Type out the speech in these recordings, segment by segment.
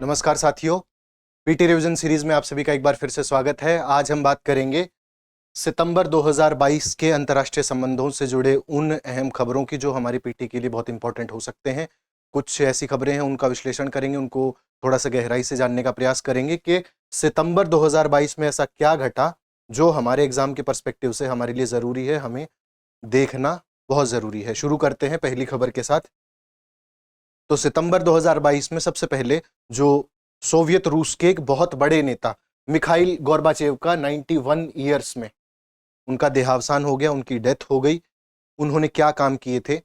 नमस्कार साथियों, PT revision series में आप सभी का एक बार फिर से स्वागत है। आज हम बात करेंगे सितंबर 2022 के अंतर्राष्ट्रीय संबंधों से जुड़े उन अहम खबरों की जो हमारी पीटी के लिए बहुत इंपॉर्टेंट हो सकते हैं। कुछ ऐसी खबरें हैं, उनका विश्लेषण करेंगे, उनको थोड़ा सा गहराई से जानने का प्रयास करेंगे कि सितंबर 2022 में ऐसा क्या घटा जो हमारे एग्जाम के पर्सपेक्टिव से हमारे लिए जरूरी है, हमें देखना बहुत जरूरी है। शुरू करते हैं पहली खबर के साथ। तो सितंबर 2022 में सबसे पहले जो सोवियत रूस के एक बहुत बड़े नेता मिखाइल गोर्बाचेव का 91 ईयर्स में उनका देहावसान हो गया, उनकी डेथ हो गई। उन्होंने क्या काम किए थे,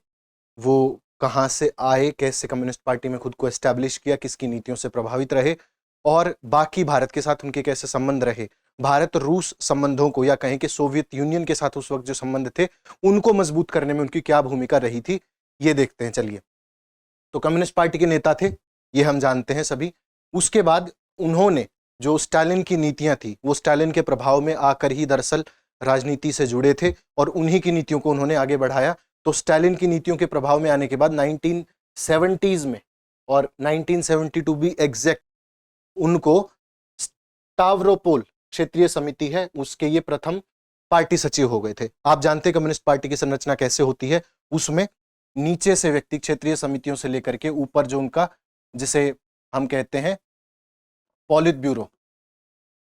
वो कहां से आए, कैसे कम्युनिस्ट पार्टी में खुद को एस्टैब्लिश किया, किसकी नीतियों से प्रभावित रहे और बाकी भारत के साथ उनके कैसे संबंध रहे, भारत रूस संबंधों को या कहें कि सोवियत यूनियन के साथ उस वक्त जो संबंध थे उनको मजबूत करने में उनकी क्या भूमिका रही थी, ये देखते हैं। चलिए, तो कम्युनिस्ट पार्टी के नेता थे, ये हम जानते हैं सभी। उसके बाद उन्होंने जो स्टालिन की नीतियां थी वो स्टालिन के प्रभाव में आकर ही दरअसल राजनीति से जुड़े थे और उन्हीं की नीतियों को उन्होंने आगे बढ़ाया। तो स्टालिन की नीतियों के प्रभाव में आने के बाद 1970s में और 1972 भी एग्जैक्ट उनको स्टावरोपोल क्षेत्रीय समिति है उसके ये प्रथम पार्टी सचिव हो गए थे। आप जानते हैं कम्युनिस्ट पार्टी की संरचना कैसे होती है, उसमें नीचे से व्यक्ति क्षेत्रीय समितियों से लेकर के ऊपर जो उनका, जिसे हम कहते हैं पॉलिट ब्यूरो,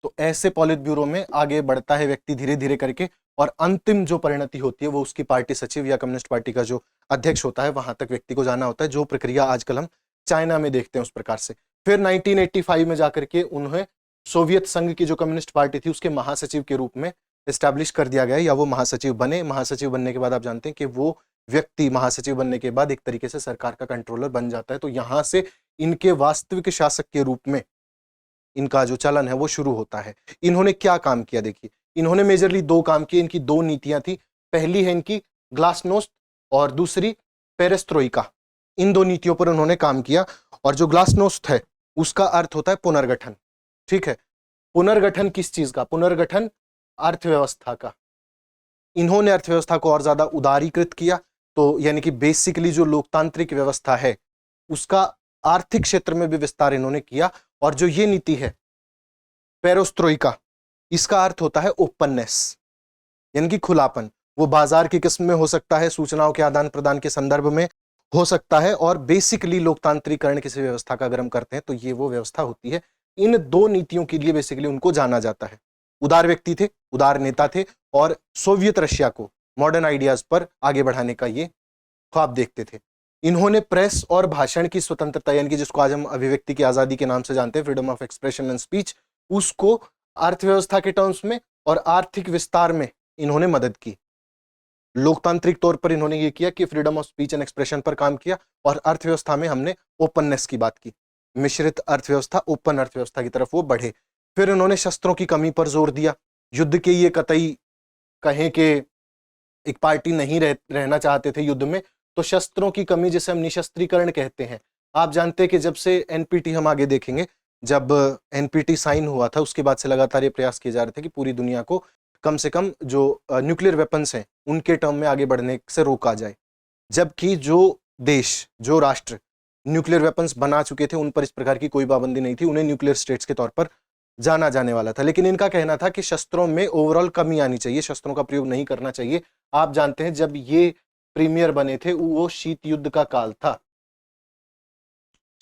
तो ऐसे पॉलिट ब्यूरो में आगे बढ़ता है व्यक्ति धीरे धीरे करके और अंतिम जो परिणति होती है वो उसकी पार्टी सचिव या कम्युनिस्ट पार्टी का जो अध्यक्ष होता है वहां तक व्यक्ति को जाना होता है, जो प्रक्रिया आजकल हम चाइना में देखते हैं उस प्रकार से। फिर 1985 में जाकर के उन्हें सोवियत संघ की जो कम्युनिस्ट पार्टी थी उसके महासचिव के रूप में एस्टैब्लिश कर दिया गया या वो महासचिव बने। महासचिव बनने के बाद आप जानते हैं कि वो व्यक्ति महासचिव बनने के बाद एक तरीके से सरकार का कंट्रोलर बन जाता है। तो यहां से इनके वास्तविक शासक के रूप में इनका जो चलन है वो शुरू होता है। इन्होंने क्या काम किया, देखिए, इन्होंने मेजरली दो काम किए। इनकी दो नीतियां थी, पहली है इनकी ग्लासनोस्ट और दूसरी पेरेस्ट्रोइका। इन दो नीतियों पर उन्होंने काम किया और जो ग्लासनोस्ट है उसका अर्थ होता है पुनर्गठन। ठीक है, पुनर्गठन किस चीज का? पुनर्गठन अर्थव्यवस्था का। इन्होंने अर्थव्यवस्था को और ज्यादा उदारीकृत किया, तो यानी कि बेसिकली जो लोकतांत्रिक व्यवस्था है उसका आर्थिक क्षेत्र में भी विस्तार इन्होंने किया। और जो ये नीति है पेरोस्ट्रोइका, इसका अर्थ होता है ओपननेस, यानी कि खुलापन। वो बाजार की किस्म में हो सकता है, सूचनाओं के आदान प्रदान के संदर्भ में हो सकता है, और बेसिकली लोकतांत्रिकरण किसी व्यवस्था का अगर हम करते हैं तो ये वो व्यवस्था होती है। इन दो नीतियों के लिए बेसिकली उनको जाना जाता है। उदार व्यक्ति थे, उदार नेता थे और सोवियत रशिया को मॉडर्न आइडियाज पर आगे बढ़ाने का ये ख्वाब देखते थे। इन्होंने प्रेस और भाषण की स्वतंत्रता, यानी कि जिसको आज हम अभिव्यक्ति की आजादी के नाम से जानते हैं, freedom of expression and speech, उसको अर्थव्यवस्था के टर्म्स में और आर्थिक विस्तार में इन्होंने मदद की। लोकतांत्रिक तौर पर इन्होंने ये किया कि freedom of speech and expression पर काम किया और अर्थव्यवस्था में हमने ओपननेस की बात की। मिश्रित अर्थव्यवस्था, ओपन अर्थव्यवस्था की तरफ वो बढ़े। फिर इन्होंने शस्त्रों की कमी पर जोर दिया। युद्ध के ये कतई कहें कि एक पार्टी नहीं रहना चाहते थे युद्ध में, तो शस्त्रों की कमी, जिसे हम निशस्त्रीकरण कहते हैं। आप जानते हैं कि जब से एनपीटी, हम आगे देखेंगे, जब एनपीटी साइन हुआ था उसके बाद से लगातार ये प्रयास किए जा रहे थे कि पूरी दुनिया को कम से कम जो न्यूक्लियर वेपन्स हैं उनके टर्म में आगे बढ़ने से रोका जाए। जबकि जो देश, जो राष्ट्र न्यूक्लियर वेपन्स बना चुके थे उन पर इस प्रकार की कोई पाबंदी नहीं थी, उन्हें न्यूक्लियर स्टेट्स के तौर पर जाना जाने वाला था। लेकिन इनका कहना था कि शस्त्रों में ओवरऑल कमी आनी चाहिए, शस्त्रों का प्रयोग नहीं करना चाहिए। आप जानते हैं जब ये प्रीमियर बने थे वो शीत युद्ध का काल था।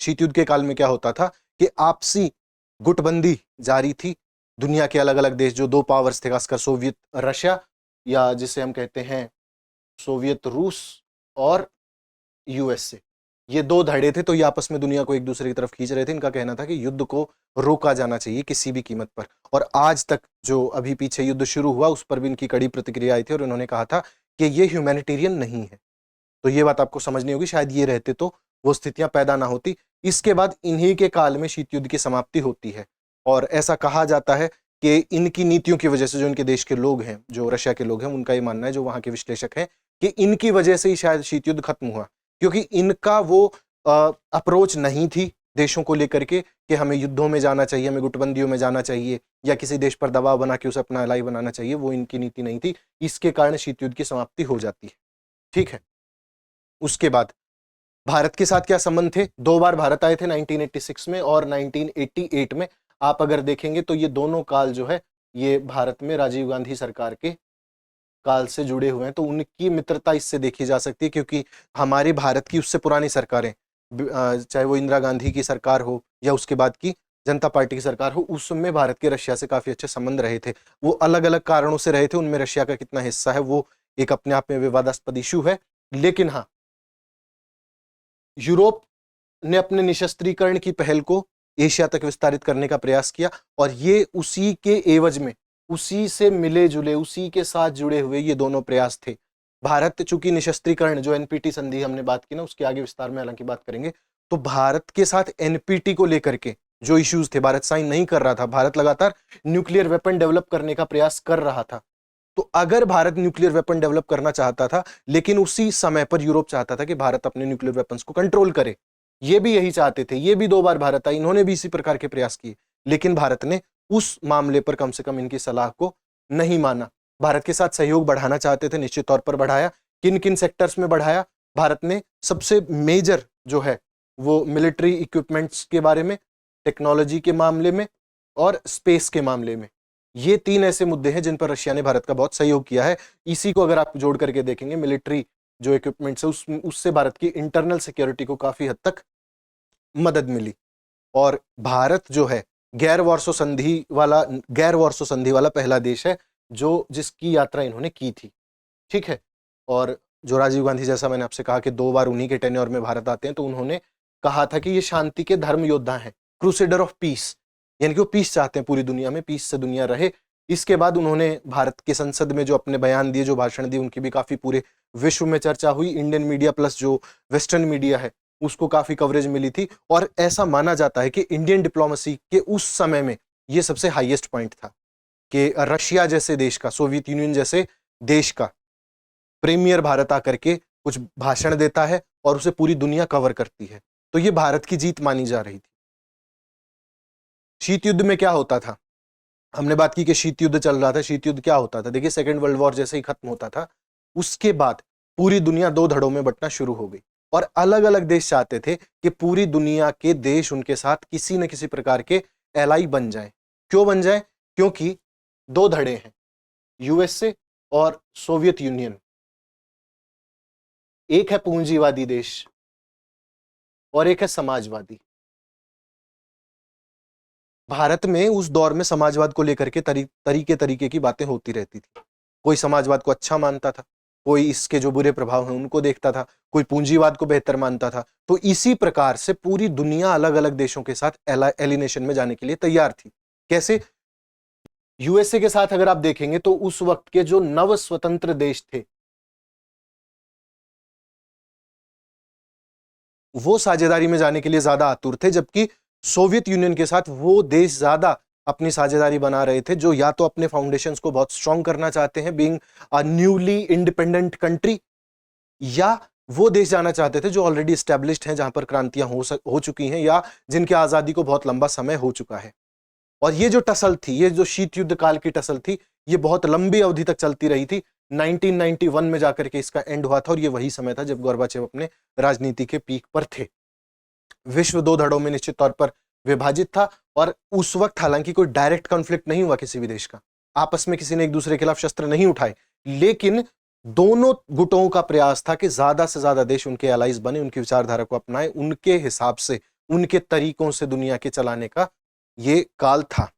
शीत युद्ध के काल में क्या होता था कि आपसी गुटबंदी जारी थी। दुनिया के अलग अलग देश, जो दो पावर्स थे, खासकर सोवियत रशिया या जिसे हम कहते हैं सोवियत रूस और यूएसए, ये दो धड़े थे, तो ये आपस में दुनिया को एक दूसरे की तरफ खींच रहे थे। इनका कहना था कि युद्ध को रोका जाना चाहिए किसी भी कीमत पर। और आज तक जो अभी पीछे युद्ध शुरू हुआ उस पर भी इनकी कड़ी प्रतिक्रिया आई थी और इन्होंने कहा था कि ये ह्यूमैनिटेरियन नहीं है। तो ये बात आपको समझनी होगी, शायद ये रहते तो वो स्थितियां पैदा ना होती। इसके बाद इन्हीं के काल में शीत युद्ध की समाप्ति होती है और ऐसा कहा जाता है कि इनकी नीतियों की वजह से, जो इनके देश के लोग हैं, जो रशिया के लोग हैं, उनका ये मानना है, जो वहां के विश्लेषक हैं, कि इनकी वजह से ही शायद शीत युद्ध खत्म हुआ, क्योंकि इनका वो अप्रोच नहीं थी देशों को लेकर के कि हमें युद्धों में जाना चाहिए, हमें गुटबंदियों में जाना चाहिए या किसी देश पर दबाव बना के उसे अपना अलाई बनाना चाहिए। वो इनकी नीति नहीं थी। इसके कारण शीत युद्ध की समाप्ति हो जाती है। ठीक है, उसके बाद भारत के साथ क्या संबंध थे? 2 बार भारत आए थे, 1986 में और 1988 में। आप अगर देखेंगे तो ये दोनों काल जो है ये भारत में राजीव गांधी सरकार के काल से जुड़े हुए हैं, तो उनकी मित्रता इससे देखी जा सकती है, क्योंकि हमारे भारत की उससे पुरानी सरकारें, चाहे वो इंदिरा गांधी की सरकार हो या उसके बाद की जनता पार्टी की सरकार हो, उसमें भारत के रशिया से काफी अच्छे संबंध रहे थे। वो अलग अलग कारणों से रहे थे, उनमें रशिया का कितना हिस्सा है वो एक अपने आप में विवादास्पद इशू है। लेकिन हाँ, यूरोप ने अपने निशस्त्रीकरण की पहल को एशिया तक विस्तारित करने का प्रयास किया, और ये उसी के एवज में, उसी से मिले जुले, उसी के साथ जुड़े हुए ये दोनों प्रयास थे। भारत चूंकि निशस्त्रीकरण, जो एनपीटी संधि हमने बात की ना, उसके आगे विस्तार में हालांकि बात करेंगे, तो भारत के साथ एनपीटी को लेकर के जो इश्यूज थे, भारत साइन नहीं कर रहा था, भारत लगातार न्यूक्लियर वेपन डेवलप करने का प्रयास कर रहा था। तो अगर भारत न्यूक्लियर वेपन डेवलप करना चाहता था, लेकिन उसी समय पर यूरोप चाहता था कि भारत अपने न्यूक्लियर वेपन्स को कंट्रोल करे, ये भी यही चाहते थे, ये भी 2 बार भारत आए, इन्होंने भी इसी प्रकार के प्रयास किए, लेकिन भारत ने उस मामले पर कम से कम इनकी सलाह को नहीं माना। भारत के साथ सहयोग बढ़ाना चाहते थे, निश्चित तौर पर बढ़ाया। किन किन सेक्टर्स में बढ़ाया? भारत ने सबसे मेजर जो है वो मिलिट्री इक्विपमेंट्स के बारे में, टेक्नोलॉजी के मामले में और स्पेस के मामले में, ये 3 ऐसे मुद्दे हैं जिन पर रशिया ने भारत का बहुत सहयोग किया है। इसी को अगर आप जोड़ करके देखेंगे, मिलिट्री जो इक्विपमेंट्स है उससे भारत की इंटरनल सिक्योरिटी को काफी हद तक मदद मिली। और भारत जो है गैर वार्सो संधि वाला पहला देश है जो जिसकी यात्रा इन्होंने की थी। ठीक है। और जो राजीव गांधी, जैसा मैंने आपसे कहा कि 2 बार उन्हीं के टेन्योर में भारत आते हैं, तो उन्होंने कहा था कि ये शांति के धर्म योद्धा हैं, क्रूसेडर ऑफ पीस, यानी कि वो पीस चाहते हैं पूरी दुनिया में, पीस से दुनिया रहे। इसके बाद उन्होंने भारत के संसद में जो अपने बयान दिए, जो भाषण दिए, उनकी भी काफी पूरे विश्व में चर्चा हुई। इंडियन मीडिया प्लस जो वेस्टर्न मीडिया है उसको काफी कवरेज मिली थी, और ऐसा माना जाता है कि इंडियन डिप्लोमेसी के उस समय में ये सबसे हाईएस्ट पॉइंट था कि रशिया जैसे देश का, सोवियत यूनियन जैसे देश का प्रीमियर भारत आकर के कुछ भाषण देता है और उसे पूरी दुनिया कवर करती है, तो ये भारत की जीत मानी जा रही थी। शीत युद्ध में क्या होता था? हमने बात की कि शीत युद्ध चल रहा था। शीत युद्ध क्या होता था? देखिए, सेकेंड वर्ल्ड वॉर जैसे ही खत्म होता था, उसके बाद पूरी दुनिया 2 धड़ों में बंटना शुरू हो गई, और अलग अलग देश चाहते थे कि पूरी दुनिया के देश उनके साथ किसी न किसी प्रकार के एलाई बन जाएं। क्यों बन जाएं? क्योंकि 2 धड़े हैं, यूएसए और सोवियत यूनियन। एक है पूंजीवादी देश और एक है समाजवादी। भारत में उस दौर में समाजवाद को लेकर के तरीके की बातें होती रहती थी। कोई समाजवाद को अच्छा मानता था, कोई इसके जो बुरे प्रभाव हैं उनको देखता था, कोई पूंजीवाद को बेहतर मानता था। तो इसी प्रकार से पूरी दुनिया अलग अलग देशों के साथ एलिनेशन में जाने के लिए तैयार थी। कैसे? यूएसए के साथ अगर आप देखेंगे तो उस वक्त के जो नव स्वतंत्र देश थे वो साझेदारी में जाने के लिए ज्यादा आतुर थे, जबकि सोवियत यूनियन के साथ वो देश ज्यादा अपनी साझेदारी बना रहे थे जो या तो अपने फाउंडेशंस को बहुत स्ट्रांग करना चाहते हैं, being a newly independent country, या वो देश जाना चाहते थे जो ऑलरेडी एस्टेब्लिश्ड हैं, जहां पर क्रांतियां हो चुकी हैं या जिनके आजादी को बहुत लंबा समय हो चुका है। और ये जो टसल थी, ये जो शीत युद्ध काल की टसल थी, ये बहुत लंबी अवधि तक चलती रही थी। 1991 में जाकर के इसका एंड हुआ था, और ये वही समय था जब गोर्बाचेव अपने राजनीति के पीक पर थे। विश्व 2 धड़ों में निश्चित तौर पर विभाजित था, और उस वक्त हालांकि कोई डायरेक्ट कॉन्फ्लिक्ट नहीं हुआ किसी भी देश का, आपस में किसी ने एक दूसरे के खिलाफ शस्त्र नहीं उठाए, लेकिन दोनों गुटों का प्रयास था कि ज्यादा से ज्यादा देश उनके एलाइज बने, उनकी विचारधारा को अपनाएं, उनके हिसाब से, उनके तरीकों से दुनिया के चलाने का ये काल था।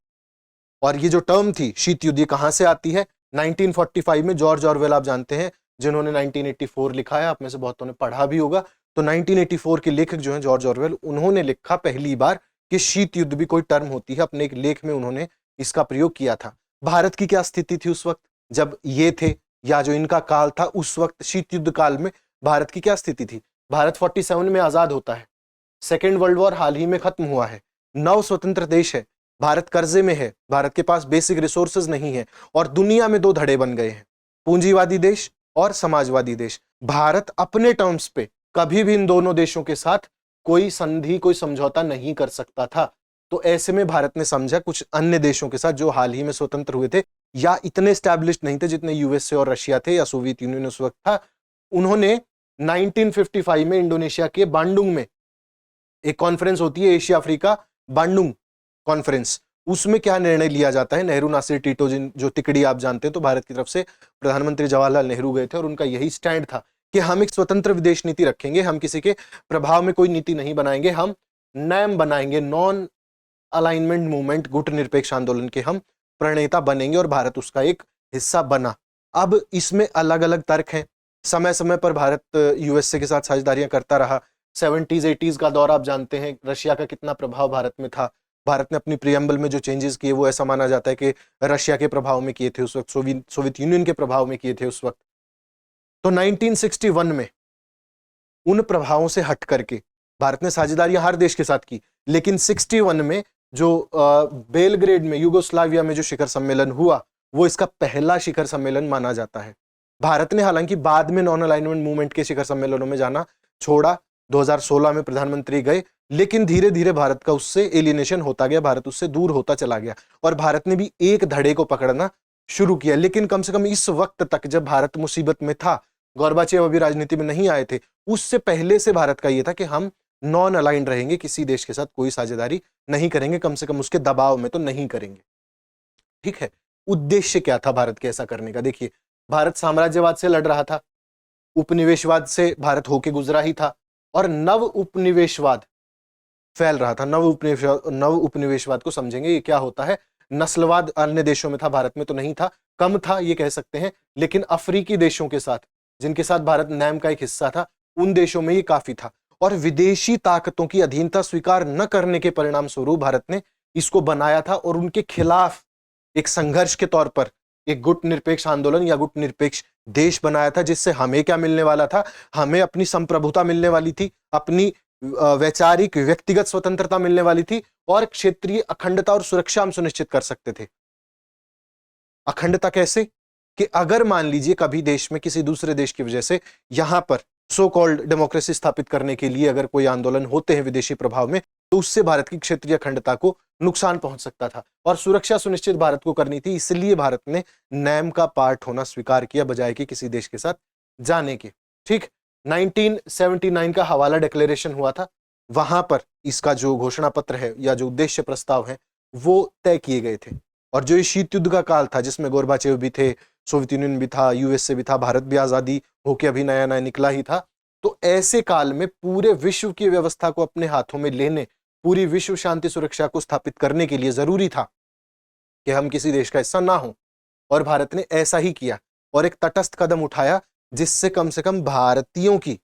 और ये जो टर्म थी शीत युद्ध, ये कहां से आती है? 1945 में जॉर्ज ऑरवेल, आप जानते हैं, जिन्होंने 1984 लिखा है, आप में से बहुतों ने पढ़ा भी होगा। तो 1984 के लेखक जो हैं जॉर्ज ऑरवेल, उन्होंने लिखा पहली बार कि शीत युद्ध भी कोई टर्म होती है। अपने एक लेख में उन्होंने इसका प्रयोग किया था। भारत की क्या स्थिति थी उस वक्त जब ये थे, या जो इनका काल था, उस वक्त शीत युद्ध काल में भारत की क्या स्थिति थी? भारत 47 में आजाद होता है, सेकेंड वर्ल्ड वॉर हाल ही में खत्म हुआ है, नव स्वतंत्र देश है, भारत कर्जे में है, भारत के पास बेसिक रिसोर्सेज नहीं है, और दुनिया में 2 धड़े बन गए हैं, पूंजीवादी देश और समाजवादी देश। भारत अपने टर्म्स पे कभी भी इन दोनों देशों के साथ कोई संधि, कोई समझौता नहीं कर सकता था। तो ऐसे में भारत ने समझा कुछ अन्य देशों के साथ जो हाल ही में स्वतंत्र हुए थे या इतने स्टैब्लिश्ड नहीं थे जितने यूएसए और रशिया थे या सोवियत यूनियन उस वक्त था, उन्होंने 1955 में इंडोनेशिया के बांडुंग में एक कॉन्फ्रेंस होती है, एशिया अफ्रीका बांडुंग कॉन्फ्रेंस। उसमें क्या निर्णय लिया जाता है, नेहरू, नासिर, टीटो, जो तिकड़ी आप जानते हैं, तो भारत की तरफ से प्रधानमंत्री जवाहरलाल नेहरू गए थे और उनका यही स्टैंड था कि हम एक स्वतंत्र विदेश नीति रखेंगे, हम किसी के प्रभाव में कोई नीति नहीं बनाएंगे, हम नैम बनाएंगे, नॉन अलाइनमेंट मूवमेंट, गुट निरपेक्ष आंदोलन के हम प्रणेता बनेंगे और भारत उसका एक हिस्सा बना। अब इसमें अलग अलग तर्क हैं। समय समय पर भारत यूएसए के साथ साझेदारियां करता रहा। 70s 80s का दौर आप जानते हैं, रशिया का कितना प्रभाव भारत में था। भारत ने अपनी प्रियम्बल में जो चेंजेस किए वो ऐसा माना जाता है कि रशिया के प्रभाव में किए थे उस वक्त, सोवियत यूनियन के प्रभाव में किए थे उस वक्त। तो 1961 में उन प्रभावों से हट करके भारत ने साझेदारियां हर देश के साथ की, लेकिन 61 में जो बेलग्रेड में, यूगोस्लाविया में जो शिखर सम्मेलन हुआ, वो इसका पहला शिखर सम्मेलन माना जाता है। भारत ने हालांकि बाद में नॉन अलाइनमेंट मूवमेंट के शिखर सम्मेलनों में जाना छोड़ा। 2016 में प्रधानमंत्री गए, लेकिन धीरे धीरे भारत का उससे एलियनेशन होता गया, भारत उससे दूर होता चला गया और भारत ने भी एक धड़े को पकड़ना शुरू किया। लेकिन कम से कम इस वक्त तक जब भारत मुसीबत में था, गोर्बाचेव अभी राजनीति में नहीं आए थे, उससे पहले से भारत का यह था कि हम नॉन अलाइंड रहेंगे, किसी देश के साथ कोई साझेदारी नहीं करेंगे, कम से कम उसके दबाव में तो नहीं करेंगे। ठीक है, उद्देश्य क्या था भारत के ऐसा करने का? देखिए, भारत साम्राज्यवाद से लड़ रहा था, उपनिवेशवाद से भारत होके गुजरा ही था और नव उपनिवेशवाद फैल रहा था। नव उपनिवेशवाद को समझेंगे, ये क्या होता है। नस्लवाद अन्य देशों में था, भारत में तो नहीं था, कम था ये कह सकते हैं, लेकिन अफ्रीकी देशों के साथ, जिनके साथ भारत नैम का एक हिस्सा था, उन देशों में ये काफी था। और विदेशी ताकतों की अधीनता स्वीकार न करने के परिणाम स्वरूप भारत ने इसको बनाया था और उनके खिलाफ एक संघर्ष के तौर पर एक गुट निरपेक्ष आंदोलन या गुट निरपेक्ष देश बनाया था, जिससे हमें क्या मिलने वाला था, हमें अपनी संप्रभुता मिलने वाली थी, अपनी वैचारिक व्यक्तिगत स्वतंत्रता मिलने वाली थी और क्षेत्रीय अखंडता और सुरक्षा हम सुनिश्चित कर सकते थे। अखंडता कैसे? कि अगर मान लीजिए कभी देश में किसी दूसरे देश की वजह से यहां पर सो कॉल्ड डेमोक्रेसी स्थापित करने के लिए अगर कोई आंदोलन होते हैं विदेशी प्रभाव में, तो उससे भारत की क्षेत्रीय अखंडता को नुकसान पहुंच सकता था और सुरक्षा सुनिश्चित भारत को करनी थी। इसलिए भारत ने नैम का पार्ट होना स्वीकार किया बजाय कि किसी देश के साथ जाने के। ठीक, 1979 का हवाला डिक्लेरेशन हुआ था, वहां पर इसका जो घोषणा पत्र है या जो उद्देश्य प्रस्ताव है वो तय किए गए थे। और जो ये शीत युद्ध का काल था, जिसमें गोर्बाचेव भी थे, सोवियत यूनियन भी था, यूएसए भी था, भारत भी आजादी होके अभी नया नया निकला ही था, तो ऐसे काल में पूरे विश्व की व्यवस्था को अपने हाथों में लेने, पूरी विश्व शांति सुरक्षा को स्थापित करने के लिए जरूरी था कि हम किसी देश का हिस्सा ना हो। और भारत ने ऐसा ही किया और एक तटस्थ कदम उठाया, जिससे कम से कम भारतीयों की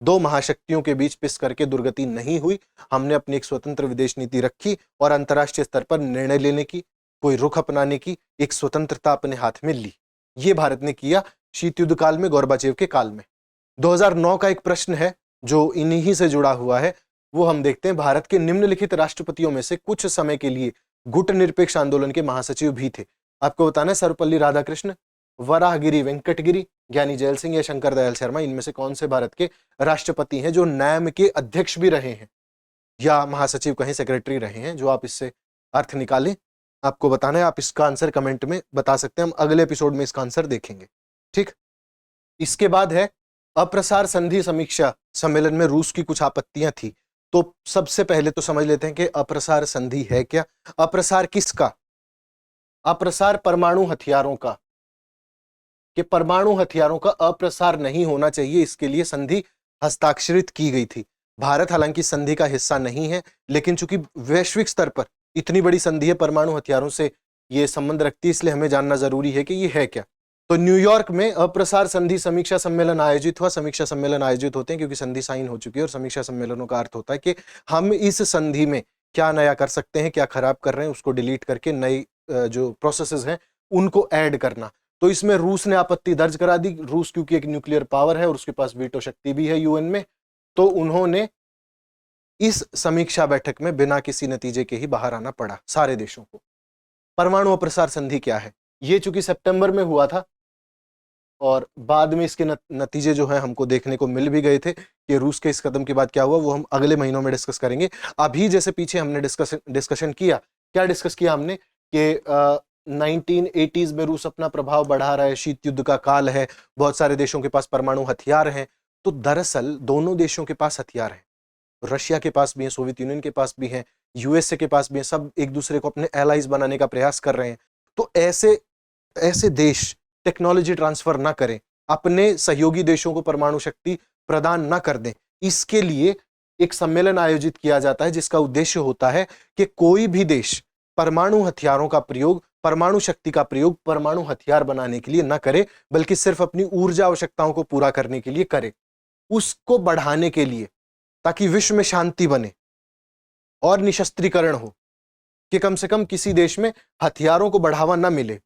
दो महाशक्तियों के बीच पिस करके दुर्गति नहीं हुई। हमने अपनी एक स्वतंत्र विदेश नीति रखी और अंतर्राष्ट्रीय स्तर पर निर्णय लेने की, कोई रुख अपनाने की एक स्वतंत्रता अपने हाथ में ली। ये भारत ने किया शीत युद्ध काल में, गोर्बाचेव के काल में। 2009 का एक प्रश्न है जो इन्हीं से जुड़ा हुआ है, वो हम देखते हैं। भारत के निम्नलिखित राष्ट्रपतियों में से कुछ समय के लिए गुट निरपेक्ष आंदोलन के महासचिव भी थे। आपको बताना है, सर्वपल्ली राधाकृष्ण, वराहगिरी वेंकटगिरी, ज्ञानी जैल सिंह या शंकर दयाल शर्मा, इनमें से कौन से भारत के राष्ट्रपति हैं जो नैम के अध्यक्ष भी रहे हैं या महासचिव कहें, सेक्रेटरी रहे हैं? जो आप इससे अर्थ निकालें, आपको बताना है। आप इसका आंसर कमेंट में बता सकते हैं, हम अगले एपिसोड में इसका आंसर देखेंगे। ठीक, इसके बाद है अप्रसार संधि समीक्षा सम्मेलन में रूस की कुछ आपत्तियां थी। तो सबसे पहले तो समझ लेते हैं कि अप्रसार संधि है क्या। अप्रसार किसका? अप्रसार परमाणु हथियारों का, कि परमाणु हथियारों का अप्रसार नहीं होना चाहिए, इसके लिए संधि हस्ताक्षरित की गई थी। भारत हालांकि संधि का हिस्सा नहीं है, लेकिन चूंकि वैश्विक स्तर पर इतनी बड़ी संधि है, परमाणु हथियारों से ये संबंध रखती है, इसलिए हमें जानना जरूरी है कि ये है क्या। तो न्यूयॉर्क में अप्रसार संधि समीक्षा सम्मेलन आयोजित हुआ। समीक्षा सम्मेलन आयोजित होते हैं क्योंकि संधि साइन हो चुकी है, और समीक्षा सम्मेलनों का अर्थ होता है कि हम इस संधि में क्या नया कर सकते हैं, क्या खराब कर रहे हैं, उसको डिलीट करके नई जो प्रोसेसेस हैं उनको ऐड करना। तो इसमें रूस ने आपत्ति दर्ज करा दी। रूस क्योंकि एक न्यूक्लियर पावर है और उसके पास वीटो शक्ति भी है यूएन में, तो उन्होंने इस समीक्षा बैठक में बिना किसी नतीजे के ही बाहर आना पड़ा सारे देशों को। परमाणु अप्रसार संधि क्या है? ये चूंकि सितंबर में हुआ था और बाद में इसके नतीजे जो है हमको देखने को मिल भी गए थे कि रूस के इस कदम के बाद क्या हुआ, वो हम अगले महीनों में डिस्कस करेंगे। अभी जैसे पीछे हमने डिस्कशन किया, क्या डिस्कस किया हमने कि 1980s में रूस अपना प्रभाव बढ़ा रहा है, शीत युद्ध का काल है, बहुत सारे देशों के पास परमाणु हथियार हैं, तो दरअसल दोनों देशों के पास हथियार हैं, रशिया के पास भी है, सोवियत यूनियन के पास भी है, यूएसए के पास भी है, सब एक दूसरे को अपने एलाइज बनाने का प्रयास कर रहे हैं। तो ऐसे ऐसे देश टेक्नोलॉजी ट्रांसफर ना करें, अपने सहयोगी देशों को परमाणु शक्ति प्रदान ना कर दें, इसके लिए एक सम्मेलन आयोजित किया जाता है जिसका उद्देश्य होता है कि कोई भी देश परमाणु हथियारों का प्रयोग, परमाणु शक्ति का प्रयोग परमाणु हथियार बनाने के लिए ना करे, बल्कि सिर्फ अपनी ऊर्जा आवश्यकताओं को पूरा करने के लिए करे, उसको बढ़ाने के लिए, ताकि विश्व में शांति बने और निशस्त्रीकरण हो, कि कम से कम किसी देश में हथियारों को बढ़ावा ना मिले।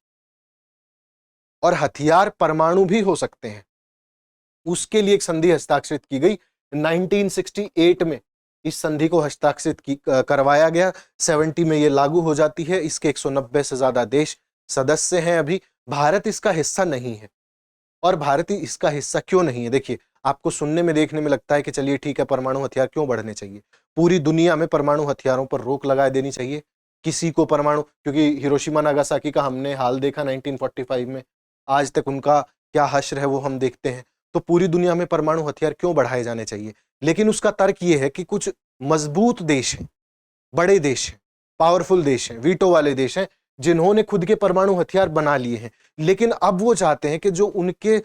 और हथियार परमाणु भी हो सकते हैं, उसके लिए एक संधि हस्ताक्षरित की गई 1968 में। इस संधि को हस्ताक्षरित करवाया गया, 70 में यह लागू हो जाती है। इसके 190 से ज्यादा देश सदस्य हैं। अभी भारत इसका हिस्सा नहीं है। और भारत इसका हिस्सा क्यों नहीं है? देखिए, आपको सुनने में देखने में लगता है कि चलिए ठीक है, परमाणु हथियार क्यों बढ़ने चाहिए, पूरी दुनिया में परमाणु हथियारों पर रोक लगा देनी चाहिए, किसी को परमाणु, क्योंकि हिरोशिमा नागासाकी का हमने हाल देखा 1945 में, आज तक उनका क्या हश्र है वो हम देखते हैं। तो पूरी दुनिया में परमाणु हथियार क्यों बढ़ाए जाने चाहिए? लेकिन उसका तर्क यह है कि कुछ मजबूत देश हैं, बड़े देश हैं, पावरफुल देश हैं, वीटो वाले देश हैं, जिन्होंने खुद के परमाणु हथियार बना लिए हैं, लेकिन अब वो चाहते हैं कि जो उनके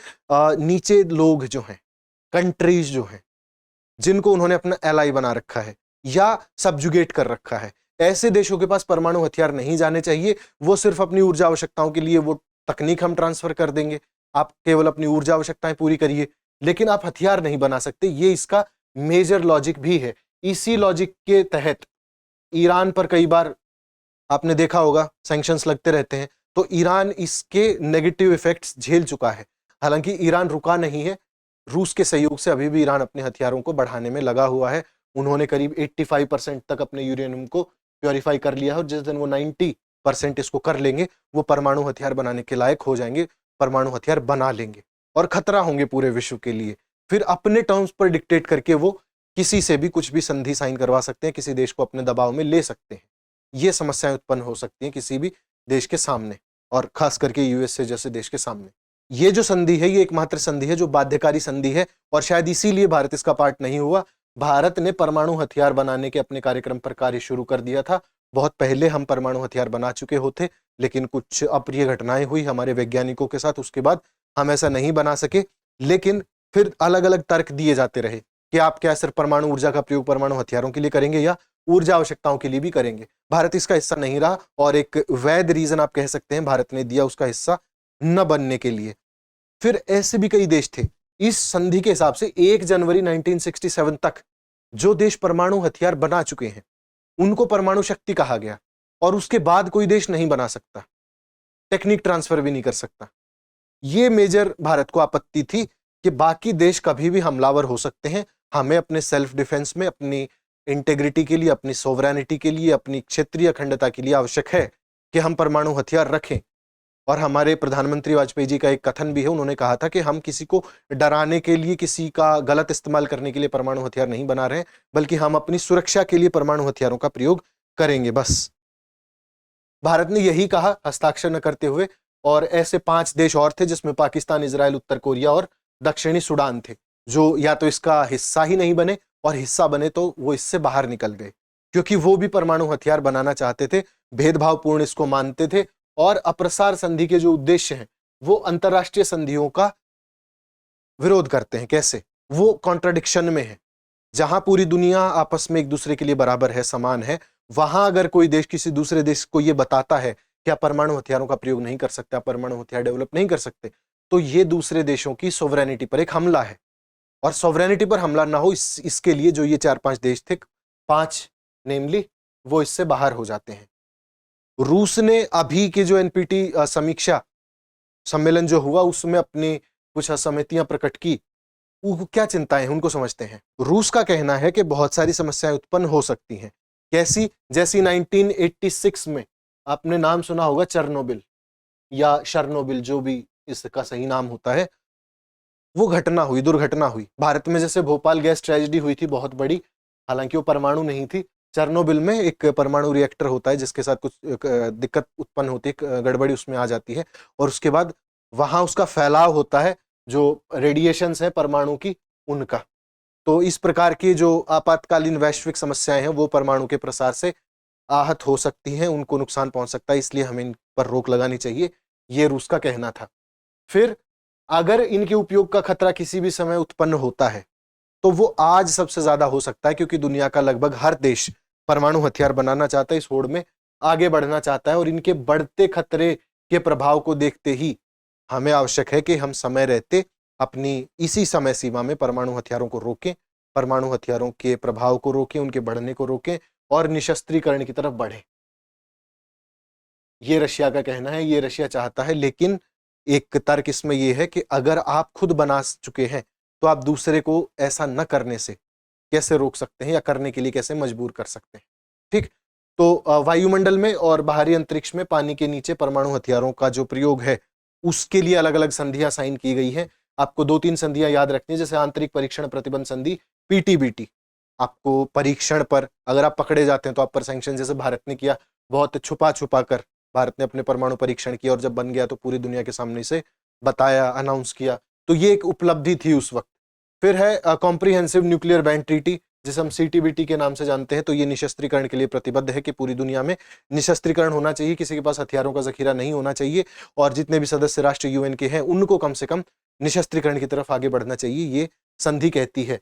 नीचे लोग जो हैं, कंट्रीज जो हैं, जिनको उन्होंने अपना एलाई बना रखा है या सबजुगेट कर रखा है, ऐसे देशों के पास परमाणु हथियार नहीं जाने चाहिए। वो सिर्फ अपनी ऊर्जा आवश्यकताओं के लिए वो तकनीक हम ट्रांसफर कर देंगे, आप केवल अपनी ऊर्जा आवश्यकताएं पूरी करिए, लेकिन आप हथियार नहीं बना सकते। ये इसका मेजर लॉजिक भी है। इसी लॉजिक के तहत ईरान पर कई बार आपने देखा होगा सैंक्शंस लगते रहते हैं, तो ईरान इसके नेगेटिव इफेक्ट्स झेल चुका है। हालांकि ईरान रुका नहीं है, रूस के सहयोग से अभी भी ईरान अपने हथियारों को बढ़ाने में लगा हुआ है। उन्होंने करीब 85% तक अपने यूरेनियम को प्योरीफाई कर लिया है, और जिस दिन वो 90% इसको कर लेंगे, वो परमाणु हथियार बनाने के लायक हो जाएंगे, परमाणु हथियार बना लेंगे और खतरा होंगे पूरे विश्व के लिए। फिर अपने टर्म्स पर डिक्टेट करके वो किसी से भी कुछ भी संधि साइन करवा सकते हैं, किसी देश को अपने दबाव में ले सकते हैं। ये समस्याएं उत्पन्न हो सकती हैं किसी भी देश के सामने, और खास करके यूएसए जैसे देश के सामने। ये जो संधि है, ये एकमात्र संधि है जो बाध्यकारी संधि है, और शायद इसीलिए भारत इसका पार्ट नहीं हुआ। भारत ने परमाणु हथियार बनाने के अपने कार्यक्रम पर कार्य शुरू कर दिया था। बहुत पहले हम परमाणु हथियार बना चुके होते, लेकिन कुछ अप्रिय घटनाएं हुई हमारे वैज्ञानिकों के साथ, उसके बाद हम ऐसा नहीं बना सके। लेकिन फिर अलग अलग तर्क दिए जाते रहे कि आप क्या सिर्फ परमाणु ऊर्जा का प्रयोग परमाणु हथियारों के लिए करेंगे या ऊर्जा आवश्यकताओं के लिए भी करेंगे। भारत इसका हिस्सा नहीं रहा, और एक वैध रीजन आप कह सकते हैं भारत ने दिया उसका हिस्सा न बनने के लिए। फिर ऐसे भी कई देश थे। इस संधि के हिसाब से 1 जनवरी 1967 तक जो देश परमाणु हथियार बना चुके हैं उनको परमाणु शक्ति कहा गया, और उसके बाद कोई देश नहीं बना सकता, टेक्निक ट्रांसफर भी नहीं कर सकता। यह मेजर भारत को आपत्ति थी कि बाकी देश कभी भी हमलावर हो सकते हैं, हमें अपने सेल्फ डिफेंस में, अपनी इंटेग्रिटी के लिए, अपनी सोवरेनिटी के लिए, अपनी क्षेत्रीय अखंडता के लिए आवश्यक है कि हम परमाणु हथियार रखें। और हमारे प्रधानमंत्री वाजपेयी जी का एक कथन भी है, उन्होंने कहा था कि हम किसी को डराने के लिए, किसी का गलत इस्तेमाल करने के लिए परमाणु हथियार नहीं बना रहे हैं, बल्कि हम अपनी सुरक्षा के लिए परमाणु हथियारों का प्रयोग करेंगे बस। भारत ने यही कहा हस्ताक्षर न करते हुए, और ऐसे 5 देश और थे जिसमें पाकिस्तान, इजराइल, उत्तर कोरिया और दक्षिणी सूडान थे, जो या तो इसका हिस्सा ही नहीं बने, और हिस्सा बने तो वो इससे बाहर निकल गए, क्योंकि वो भी परमाणु हथियार बनाना चाहते थे, भेदभावपूर्ण इसको मानते थे। और अप्रसार संधि के जो उद्देश्य हैं वो अंतरराष्ट्रीय संधियों का विरोध करते हैं। कैसे? वो कॉन्ट्राडिक्शन में है। जहां पूरी दुनिया आपस में एक दूसरे के लिए बराबर है, समान है, वहां अगर कोई देश किसी दूसरे देश को यह बताता है कि आप परमाणु हथियारों का प्रयोग नहीं कर सकते, आप परमाणु हथियार डेवलप नहीं कर सकते, तो ये दूसरे देशों की सोवरेनिटी पर एक हमला है। और सोवरेनिटी पर हमला ना हो, इसके लिए जो ये 4-5 देश थे, 5 नेमली, वो इससे बाहर हो जाते हैं। रूस ने अभी के जो एनपीटी समीक्षा सम्मेलन जो हुआ उसमें अपनी कुछ असहमतियां प्रकट की। वो क्या चिंताएं हैं उनको समझते हैं। रूस का कहना है कि बहुत सारी समस्याएं उत्पन्न हो सकती हैं। कैसी? जैसी 1986 में आपने नाम सुना होगा चेरनोबिल या शर्नोबिल, जो भी इसका सही नाम होता है, वो घटना हुई, दुर्घटना हुई भारत में। जैसे भोपाल गैस ट्रेजेडी हुई थी बहुत बड़ी, हालांकि वो परमाणु नहीं थी। चेरनोबिल में एक परमाणु रिएक्टर होता है जिसके साथ कुछ दिक्कत उत्पन्न होती है, गड़बड़ी उसमें आ जाती है, और उसके बाद वहां उसका फैलाव होता है, जो रेडिएशंस है परमाणु की उनका। तो इस प्रकार की जो आपातकालीन वैश्विक समस्याएं हैं वो परमाणु के प्रसार से आहत हो सकती हैं, उनको नुकसान पहुंच सकता है, इसलिए हमें इन पर रोक लगानी चाहिए, ये रूस का कहना था। फिर अगर इनके उपयोग का खतरा किसी भी समय उत्पन्न होता है तो वो आज सबसे ज्यादा हो सकता है, क्योंकि दुनिया का लगभग हर देश परमाणु हथियार बनाना चाहता है, इस होड़ में आगे बढ़ना चाहता है, और इनके बढ़ते खतरे के प्रभाव को देखते ही हमें आवश्यक है कि हम समय रहते अपनी इसी समय सीमा में परमाणु हथियारों को रोकें, परमाणु हथियारों के प्रभाव को रोकें, उनके बढ़ने को रोकें और निशस्त्रीकरण की तरफ बढ़ें। ये रशिया का कहना है, ये रशिया चाहता है, लेकिन एक तर्क इसमें यह है कि अगर आप खुद बना चुके हैं तो आप दूसरे को ऐसा न करने से कैसे रोक सकते हैं या करने के लिए कैसे मजबूर कर सकते हैं। ठीक, तो वायुमंडल में और बाहरी अंतरिक्ष में पानी के नीचे परमाणु हथियारों का जो प्रयोग है उसके लिए अलग अलग संधियां साइन की गई हैं। आपको 2-3 संधियां याद रखनी है, जैसे आंतरिक परीक्षण प्रतिबंध संधि पीटीबीटी। आपको परीक्षण पर अगर आप पकड़े जाते हैं तो आप पर सैंक्शन, जैसे भारत ने किया, बहुत छुपा छुपा कर भारत ने अपने परमाणु परीक्षण किया और जब बन गया तो पूरी दुनिया के सामने से बताया, अनाउंस किया, तो ये एक उपलब्धि थी उस वक्त। फिर है कॉम्प्रिहेंसिव न्यूक्लियर बैंड ट्रीटी, जिसे हम सीटीबीटी के नाम से जानते हैं। तो ये निशस्त्रीकरण के लिए प्रतिबद्ध है कि पूरी दुनिया में निशस्त्रीकरण होना चाहिए, किसी के पास हथियारों का जखीरा नहीं होना चाहिए, और जितने भी सदस्य राष्ट्र यूएन के हैं उनको कम से कम निशस्त्रीकरण की तरफ आगे बढ़ना चाहिए, ये संधि कहती है।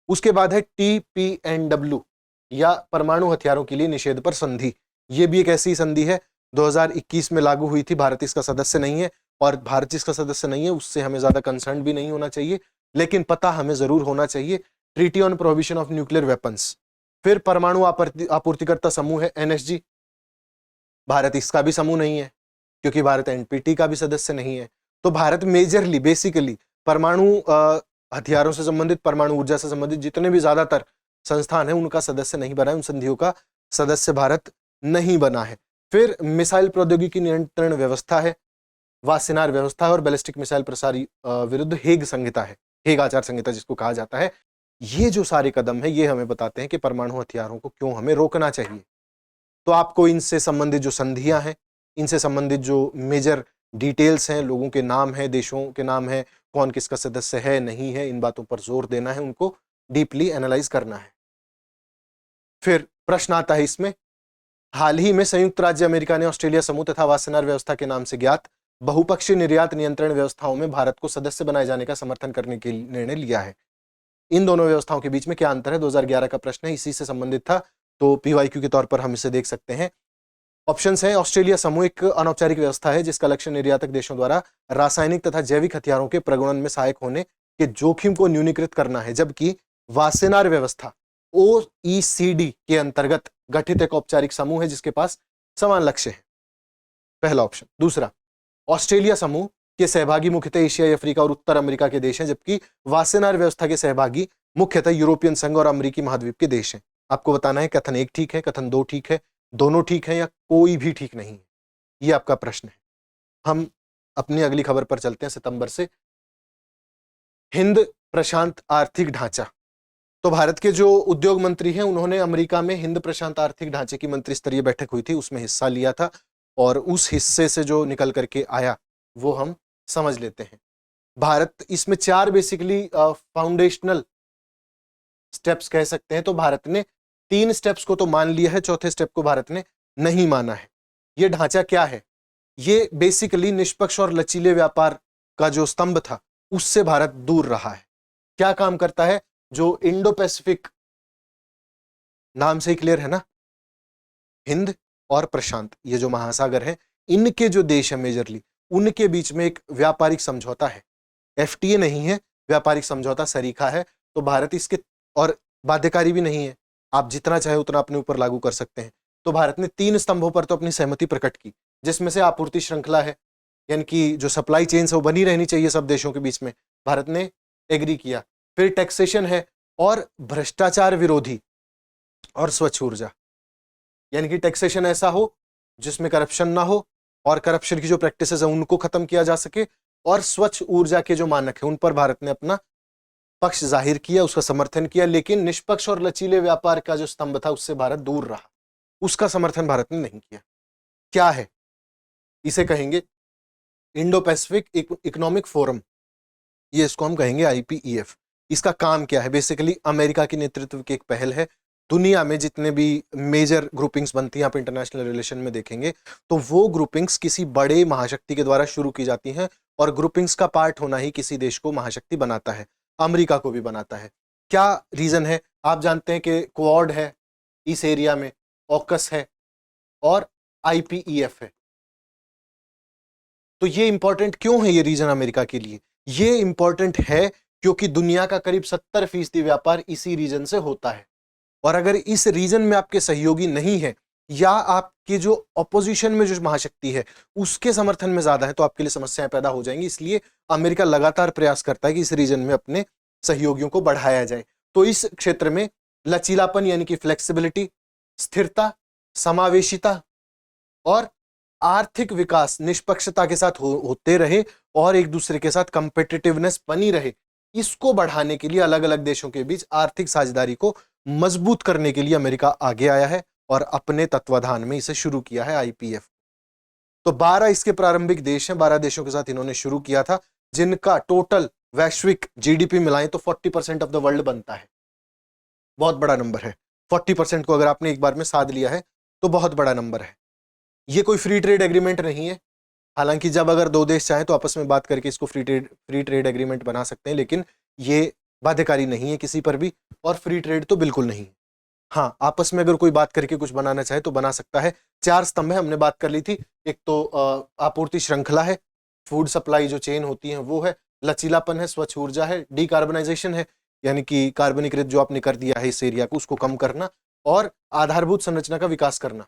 उसके बाद है टीपीएनडब्ल्यू या परमाणु हथियारों के लिए निषेध पर संधि। ये भी एक ऐसी संधि है, 2021 में लागू हुई थी, भारत इसका सदस्य नहीं है, और भारत जिसका सदस्य नहीं है उससे हमें ज्यादा कंसर्न भी नहीं होना चाहिए, लेकिन पता हमें जरूर होना चाहिए। Treaty on prohibition of nuclear weapons. फिर परमाणु आपूर्तिकर्ता समूह है एनएसजी, भारत इसका भी समूह नहीं है क्योंकि भारत एनपीटी का भी सदस्य नहीं है। तो भारत मेजरली बेसिकली परमाणु हथियारों से संबंधित, परमाणु ऊर्जा से संबंधित जितने भी ज्यादातर संस्थान है उनका सदस्य नहीं बना है, उन संधियों का सदस्य भारत नहीं बना है। फिर मिसाइल प्रौद्योगिकी नियंत्रण व्यवस्था है, वासेनार व्यवस्था है, और बैलिस्टिक मिसाइल प्रसार विरुद्ध हेग संहिता है, हेग आचार संहिता जिसको कहा जाता है। ये जो सारे कदम है ये हमें बताते हैं कि परमाणु हथियारों को क्यों हमें रोकना चाहिए। तो आपको इनसे संबंधित जो संधियां हैं, इनसे संबंधित जो मेजर डिटेल्स हैं, लोगों के नाम हैं, देशों के नाम हैं, कौन किसका सदस्य है नहीं है, इन बातों पर जोर देना है, उनको डीपली एनालाइज करना है। फिर प्रश्न आता है इसमें, हाल ही में संयुक्त राज्य अमेरिका ने ऑस्ट्रेलिया समूह तथा वासेनार व्यवस्था के नाम से ज्ञात बहुपक्षीय निर्यात नियंत्रण व्यवस्थाओं में भारत को सदस्य बनाए जाने का समर्थन करने के निर्णय लिया है। इन दोनों व्यवस्थाओं के बीच में क्या अंतर है, 2011 का प्रश्न है, इसी से संबंधित था, तो पीवाईक्यू के तौर पर हम इसे देख सकते हैं। ऑप्शंस हैं, ऑस्ट्रेलिया समूह एक अनौपचारिक व्यवस्था है जिसका लक्ष्य निर्यातक देशों द्वारा रासायनिक तथा जैविक हथियारों के प्रगुणन में सहायक होने के जोखिम को न्यूनीकृत करना है, जबकि वासेनार व्यवस्था ओईसीडी के अंतर्गत गठित एक औपचारिक समूह है जिसके पास समान लक्ष्य है। पहला ऑप्शन। दूसरा, ऑस्ट्रेलिया समूह के सहभागी मुख्यतः एशिया, अफ्रीका और उत्तर अमेरिका के देश हैं, जबकि वासेनार व्यवस्था के सहभागी मुख्यतः यूरोपियन संघ और अमेरिकी महाद्वीप के देश हैं। आपको बताना है कथन 1 ठीक है, कथन 2 ठीक है, दोनों ठीक है, या कोई भी ठीक नहीं है, ये आपका प्रश्न है। हम अपनी अगली खबर पर चलते हैं, सितंबर से। हिंद प्रशांत आर्थिक ढांचा। तो भारत के जो उद्योग मंत्री हैं उन्होंने अमेरिका में हिंद प्रशांत आर्थिक ढांचे की मंत्री स्तरीय बैठक हुई थी, उसमें हिस्सा लिया था, और उस हिस्से से जो निकल करके आया वो हम समझ लेते हैं। भारत इसमें 4 बेसिकली फाउंडेशनल स्टेप्स कह सकते हैं, तो भारत ने 3 स्टेप्स को तो मान लिया है, चौथे स्टेप को भारत ने नहीं माना है। ये ढांचा क्या है, ये बेसिकली निष्पक्ष और लचीले व्यापार का जो स्तंभ था उससे भारत दूर रहा है। क्या काम करता है, जो इंडो पैसिफिक, नाम से ही क्लियर है ना, हिंद और प्रशांत, ये जो महासागर है, इनके जो देश है मेजरली, उनके बीच में एक व्यापारिक समझौता है, एफटीए नहीं है, व्यापारिक समझौता सरीखा है। तो भारत इसके, और बाध्यकारी भी नहीं है, आप जितना चाहे उतना अपने ऊपर लागू कर सकते हैं। तो भारत ने 3 स्तंभों पर तो अपनी सहमति प्रकट की, जिसमें से आपूर्ति श्रृंखला है, यानी कि जो सप्लाई चेन है वो बनी रहनी चाहिए सब देशों के बीच में, भारत ने एग्री किया। फिर टैक्सेशन है, और भ्रष्टाचार विरोधी और स्वच्छ ऊर्जा, यानी कि टैक्सेशन ऐसा हो जिसमें करप्शन ना हो, और करप्शन की जो प्रैक्टिसेस है उनको खत्म किया जा सके, और स्वच्छ ऊर्जा के जो मानक है उन पर भारत ने अपना पक्ष जाहिर किया, उसका समर्थन किया। लेकिन निष्पक्ष और लचीले व्यापार का जो स्तंभ था उससे भारत दूर रहा, उसका समर्थन भारत ने नहीं किया। क्या है, इसे कहेंगे इंडो पैसिफिक इकोनॉमिक फोरम, ये इसको हम कहेंगे आईपीईएफ। इसका काम क्या है? बेसिकली अमेरिका के नेतृत्व की एक पहल है। दुनिया में जितने भी मेजर ग्रुपिंग्स बनती हैं, आप इंटरनेशनल रिलेशन में देखेंगे तो वो ग्रुपिंग्स किसी बड़े महाशक्ति के द्वारा शुरू की जाती हैं, और ग्रुपिंग्स का पार्ट होना ही किसी देश को महाशक्ति बनाता है। अमेरिका को भी बनाता है। क्या रीजन है? आप जानते हैं कि क्वाड है इस एरिया में, ऑकस है और IPEF है। तो ये इंपॉर्टेंट क्यों है ये रीजन अमेरिका के लिए? ये इंपॉर्टेंट है क्योंकि दुनिया का करीब 70% व्यापार इसी रीजन से होता है, और अगर इस रीजन में आपके सहयोगी नहीं है या आपके जो ऑपोजिशन में जो महाशक्ति है उसके समर्थन में ज्यादा है, तो आपके लिए समस्याएं पैदा हो जाएंगी। इसलिए अमेरिका लगातार प्रयास करता है कि इस रीजन में अपने सहयोगियों को बढ़ाया जाए। तो इस क्षेत्र में लचीलापन यानी कि फ्लेक्सिबिलिटी, स्थिरता, समावेशिता और आर्थिक विकास निष्पक्षता के साथ होते रहे और एक दूसरे के साथ कंपेटिटिवनेस बनी रहे, इसको बढ़ाने के लिए अलग अलग देशों के बीच आर्थिक साझेदारी को मजबूत करने के लिए अमेरिका आगे आया है और अपने तत्वाधान में इसे शुरू किया है IPF। तो 12 इसके प्रारंभिक देश हैं, 12 देशों के साथ इन्होंने शुरू किया था, जिनका टोटल वैश्विक GDP मिलाएं तो 40% ऑफ द वर्ल्ड बनता है। बहुत बड़ा नंबर है। 40% को अगर आपने एक बार में साध लिया है तो बहुत बड़ा नंबर है। ये कोई फ्री ट्रेड एग्रीमेंट नहीं है, हालांकि जब अगर दो देश चाहें तो आपस में बात करके इसको फ्री ट्रेड एग्रीमेंट बना सकते हैं, लेकिन ये बाध्यकारी नहीं है किसी पर भी, और फ्री ट्रेड तो बिल्कुल नहीं है। हाँ, आपस में अगर कोई बात करके कुछ बनाना चाहे तो बना सकता है। 4 स्तंभ है, हमने बात कर ली थी। एक तो आपूर्ति श्रृंखला है, फूड सप्लाई जो चेन होती है वो है, लचीलापन है, स्वच्छ ऊर्जा है, डीकार्बनाइजेशन है यानी कि कार्बनीकृत जो आपने कर दिया है इस एरिया को उसको कम करना, और आधारभूत संरचना का विकास करना,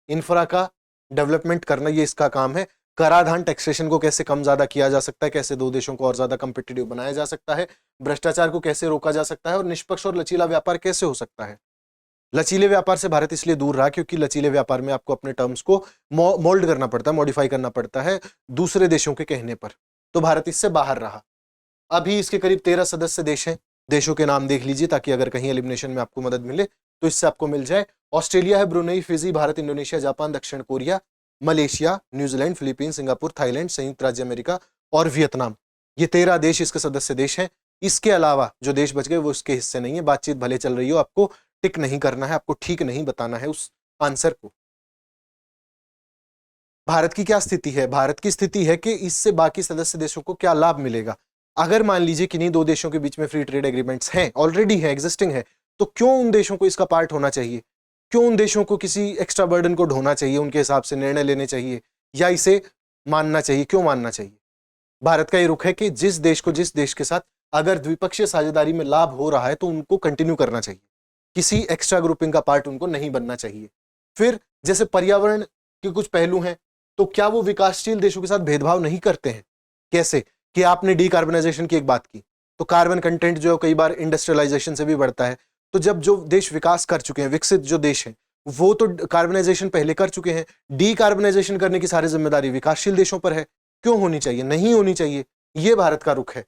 इंफ्रा का डेवलपमेंट करना, ये इसका काम है। कराधान टैक्सेशन को कैसे कम ज्यादा किया जा सकता है, कैसे दो देशों को और ज्यादा कंपिटिटिव बनाया जा सकता है, भ्रष्टाचार को कैसे रोका जा सकता है, और निष्पक्ष और लचीला व्यापार कैसे हो सकता है। लचीले व्यापार से भारत इसलिए दूर रहा क्योंकि लचीले व्यापार में आपको अपने टर्म्स को मोल्ड करना पड़ता है, मॉडिफाई करना पड़ता है दूसरे देशों के कहने पर, तो भारत इससे बाहर रहा। अभी इसके करीब 13 सदस्य देश हैं। देशों के नाम देख लीजिए ताकि अगर कहीं एलिमिनेशन में आपको मदद मिले तो इससे आपको मिल जाए। ऑस्ट्रेलिया है, Brunei, Fiji, Bharat, Indonesia, Japan, दक्षिण Korea, Malaysia, New Zealand, Philippines, Singapore, Thailand, संयुक्त राज्य अमेरिका और वियतनाम। ये 13 देश इसके सदस्य देश हैं। इसके अलावा जो देश बच गए वो इसके हिस्से नहीं है। बातचीत भले चल रही हो, आपको टिक नहीं करना है, आपको ठीक नहीं बताना है उस आंसर को। भारत की क्या स्थिति है? भारत की स्थिति है कि इससे बाकी सदस्य देशों को क्या लाभ मिलेगा। अगर मान लीजिए किन्हीं दो देशों के बीच में फ्री ट्रेड एग्रीमेंट्स हैं, ऑलरेडी है, एग्जिस्टिंग है, तो क्यों उन देशों को इसका पार्ट होना चाहिए? क्यों उन देशों को किसी एक्स्ट्रा बर्डन को ढोना चाहिए? उनके हिसाब से निर्णय लेने चाहिए या इसे मानना चाहिए? क्यों मानना चाहिए? भारत का ये रुख है कि जिस देश के साथ अगर द्विपक्षीय साझेदारी में लाभ हो रहा है तो उनको कंटिन्यू करना चाहिए, किसी एक्स्ट्रा ग्रुपिंग का पार्ट उनको नहीं बनना चाहिए। फिर जैसे पर्यावरण के कुछ पहलू हैं, तो क्या वो विकासशील देशों के साथ भेदभाव नहीं करते हैं? कैसे कि आपने डीकार्बनाइजेशन की एक बात की, तो कार्बन कंटेंट जो कई बार इंडस्ट्रियलाइजेशन से भी बढ़ता है। तो जब जो देश विकास कर चुके हैं, विकसित जो देश हैं, वो तो कार्बनाइजेशन पहले कर चुके हैं, डीकार्बनाइजेशन करने की सारी जिम्मेदारी विकासशील देशों पर है। क्यों होनी चाहिए? नहीं होनी चाहिए। ये भारत का रुख है।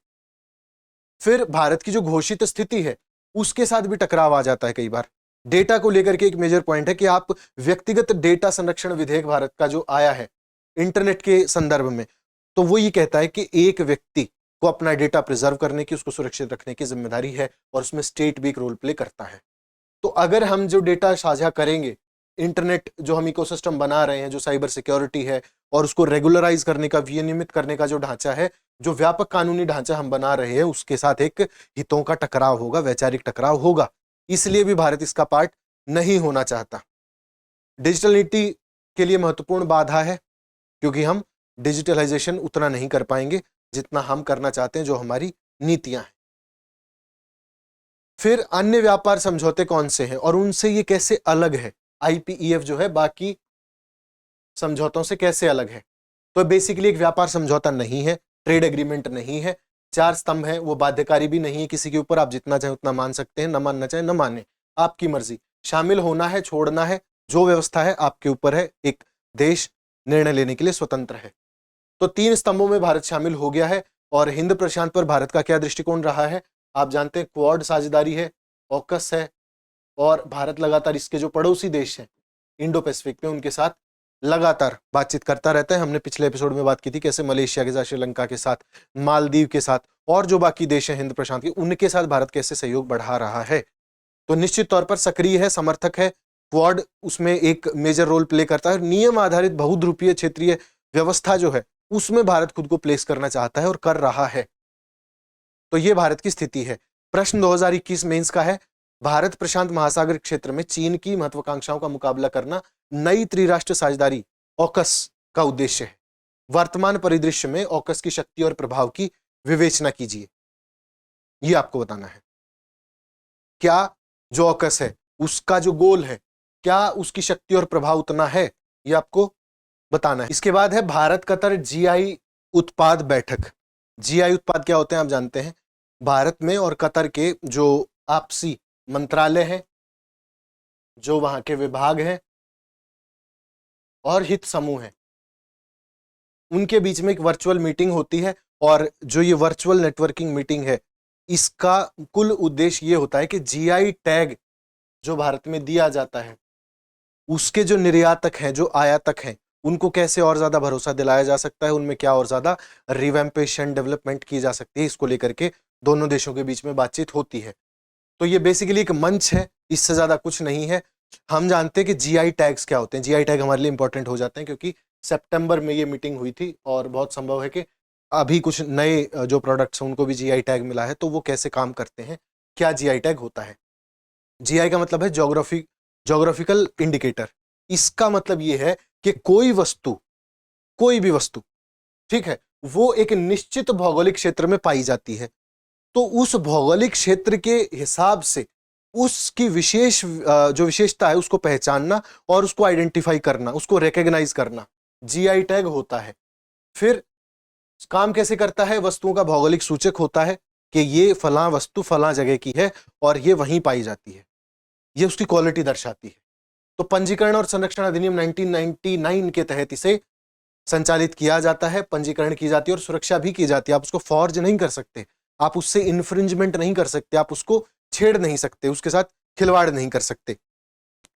फिर भारत की जो घोषित स्थिति है उसके साथ भी टकराव आ जाता है कई बार। डेटा को लेकर के एक मेजर पॉइंट है कि आप व्यक्तिगत डेटा संरक्षण विधेयक भारत का जो आया है इंटरनेट के संदर्भ में, तो वो ये कहता है कि एक व्यक्ति को अपना डेटा प्रिजर्व करने की, उसको सुरक्षित रखने की जिम्मेदारी है, और उसमें स्टेट भी एक रोल प्ले करता है। तो अगर हम जो डेटा साझा करेंगे, इंटरनेट जो हम इकोसिस्टम बना रहे हैं, जो साइबर सिक्योरिटी है और उसको रेगुलराइज करने का, विनियमित करने का जो ढांचा है, जो व्यापक कानूनी ढांचा हम बना रहे हैं, उसके साथ एक हितों का टकराव होगा, वैचारिक टकराव होगा। इसलिए भी भारत इसका पार्ट नहीं होना चाहता। डिजिटल नीति के लिए महत्वपूर्ण बाधा है क्योंकि हम डिजिटलाइजेशन उतना नहीं कर पाएंगे जितना हम करना चाहते हैं, जो हमारी नीतियां हैं। फिर अन्य व्यापार समझौते कौन से हैं और उनसे ये कैसे अलग है? IPEF जो है बाकी समझौतों से कैसे अलग है? तो बेसिकली एक व्यापार समझौता नहीं है, ट्रेड एग्रीमेंट नहीं है। 4 स्तंभ है, वो बाध्यकारी भी नहीं है किसी के ऊपर। आप जितना चाहे उतना मान सकते हैं, न मानना चाहे न माने, आपकी मर्जी। शामिल होना है, छोड़ना है, जो व्यवस्था है आपके ऊपर है। एक देश निर्णय लेने के लिए स्वतंत्र है। तो 3 स्तंभों में भारत शामिल हो गया है। और हिंद प्रशांत पर भारत का क्या दृष्टिकोण रहा है? आप जानते हैं क्वाड साझेदारी है, ऑकस है, और भारत लगातार इसके जो पड़ोसी देश हैं इंडो पैसिफिक में, उनके साथ लगातार बातचीत करता रहता है। हमने पिछले एपिसोड में बात की थी कैसे मलेशिया के साथ, श्रीलंका के साथ, मालदीव के साथ और जो बाकी देश हैं हिंद प्रशांत के, उनके साथ भारत कैसे सहयोग बढ़ा रहा है। तो निश्चित तौर पर सक्रिय है, समर्थक है, क्वाड उसमें एक मेजर रोल प्ले करता है। नियम आधारित बहुध्रुवीय क्षेत्रीय व्यवस्था जो है उसमें भारत खुद को प्लेस करना चाहता है और कर रहा है। तो ये भारत की स्थिति है। प्रश्न 2021 मेंस का है, भारत प्रशांत महासागर क्षेत्र में चीन की महत्वाकांक्षाओं का मुकाबला करना नई त्रिराष्ट्र साझेदारी ऑकस का उद्देश्य है। वर्तमान परिदृश्य में ऑकस की शक्ति और प्रभाव की विवेचना कीजिए। यह आपको बताना है। क्या जो ऑकस है उसका जो गोल है, क्या उसकी शक्ति और प्रभाव उतना है, यह आपको बताना है। इसके बाद है भारत कतर जीआई उत्पाद बैठक। जीआई उत्पाद क्या होते हैं आप जानते हैं। भारत में और कतर के जो आपसी मंत्रालय है, जो वहां के विभाग हैं और हित समूह है, उनके बीच में एक वर्चुअल मीटिंग होती है। और जो ये वर्चुअल नेटवर्किंग मीटिंग है, इसका कुल उद्देश्य ये होता है कि जीआई टैग जो भारत में दिया जाता है, उसके जो निर्यातक हैं, जो आयातक हैं, उनको कैसे और ज्यादा भरोसा दिलाया जा सकता है, उनमें क्या और ज्यादा रिवैम्पेशन डेवलपमेंट की जा सकती है, इसको लेकर के दोनों देशों के बीच में बातचीत होती है। तो ये बेसिकली एक मंच है, इससे ज्यादा कुछ नहीं है। हम जानते हैं कि जीआई टैग्स क्या होते हैं। जीआई टैग हमारे लिए इंपॉर्टेंट हो जाते हैं क्योंकि सितंबर में ये मीटिंग हुई थी और बहुत संभव है कि अभी कुछ नए जो प्रोडक्ट्स हैं उनको भी जीआई टैग मिला है। तो वो कैसे काम करते हैं, क्या जीआई टैग होता है। जीआई का मतलब है ज्योग्राफिकल इंडिकेटर। इसका मतलब ये है कि कोई वस्तु, कोई भी वस्तु, ठीक है, वो एक निश्चित भौगोलिक क्षेत्र में पाई जाती है, तो उस भौगोलिक क्षेत्र के हिसाब से उसकी विशेष जो विशेषता है उसको पहचानना और उसको आइडेंटिफाई करना, उसको रिकॉग्नाइज करना, जीआई टैग होता है। फिर काम कैसे करता है, वस्तुओं का भौगोलिक सूचक होता है कि ये फलां वस्तु फलां जगह की है और ये वहीं पाई जाती है, ये उसकी क्वालिटी दर्शाती है। तो पंजीकरण और संरक्षण अधिनियम 1999 के तहत इसे संचालित किया जाता है, पंजीकरण की जाती है और सुरक्षा भी की जाती है। आप उसको फॉर्ज नहीं कर सकते, आप उससे इन्फ्रिंजमेंट नहीं कर सकते, आप उसको छेड़ नहीं सकते, उसके साथ खिलवाड़ नहीं कर सकते।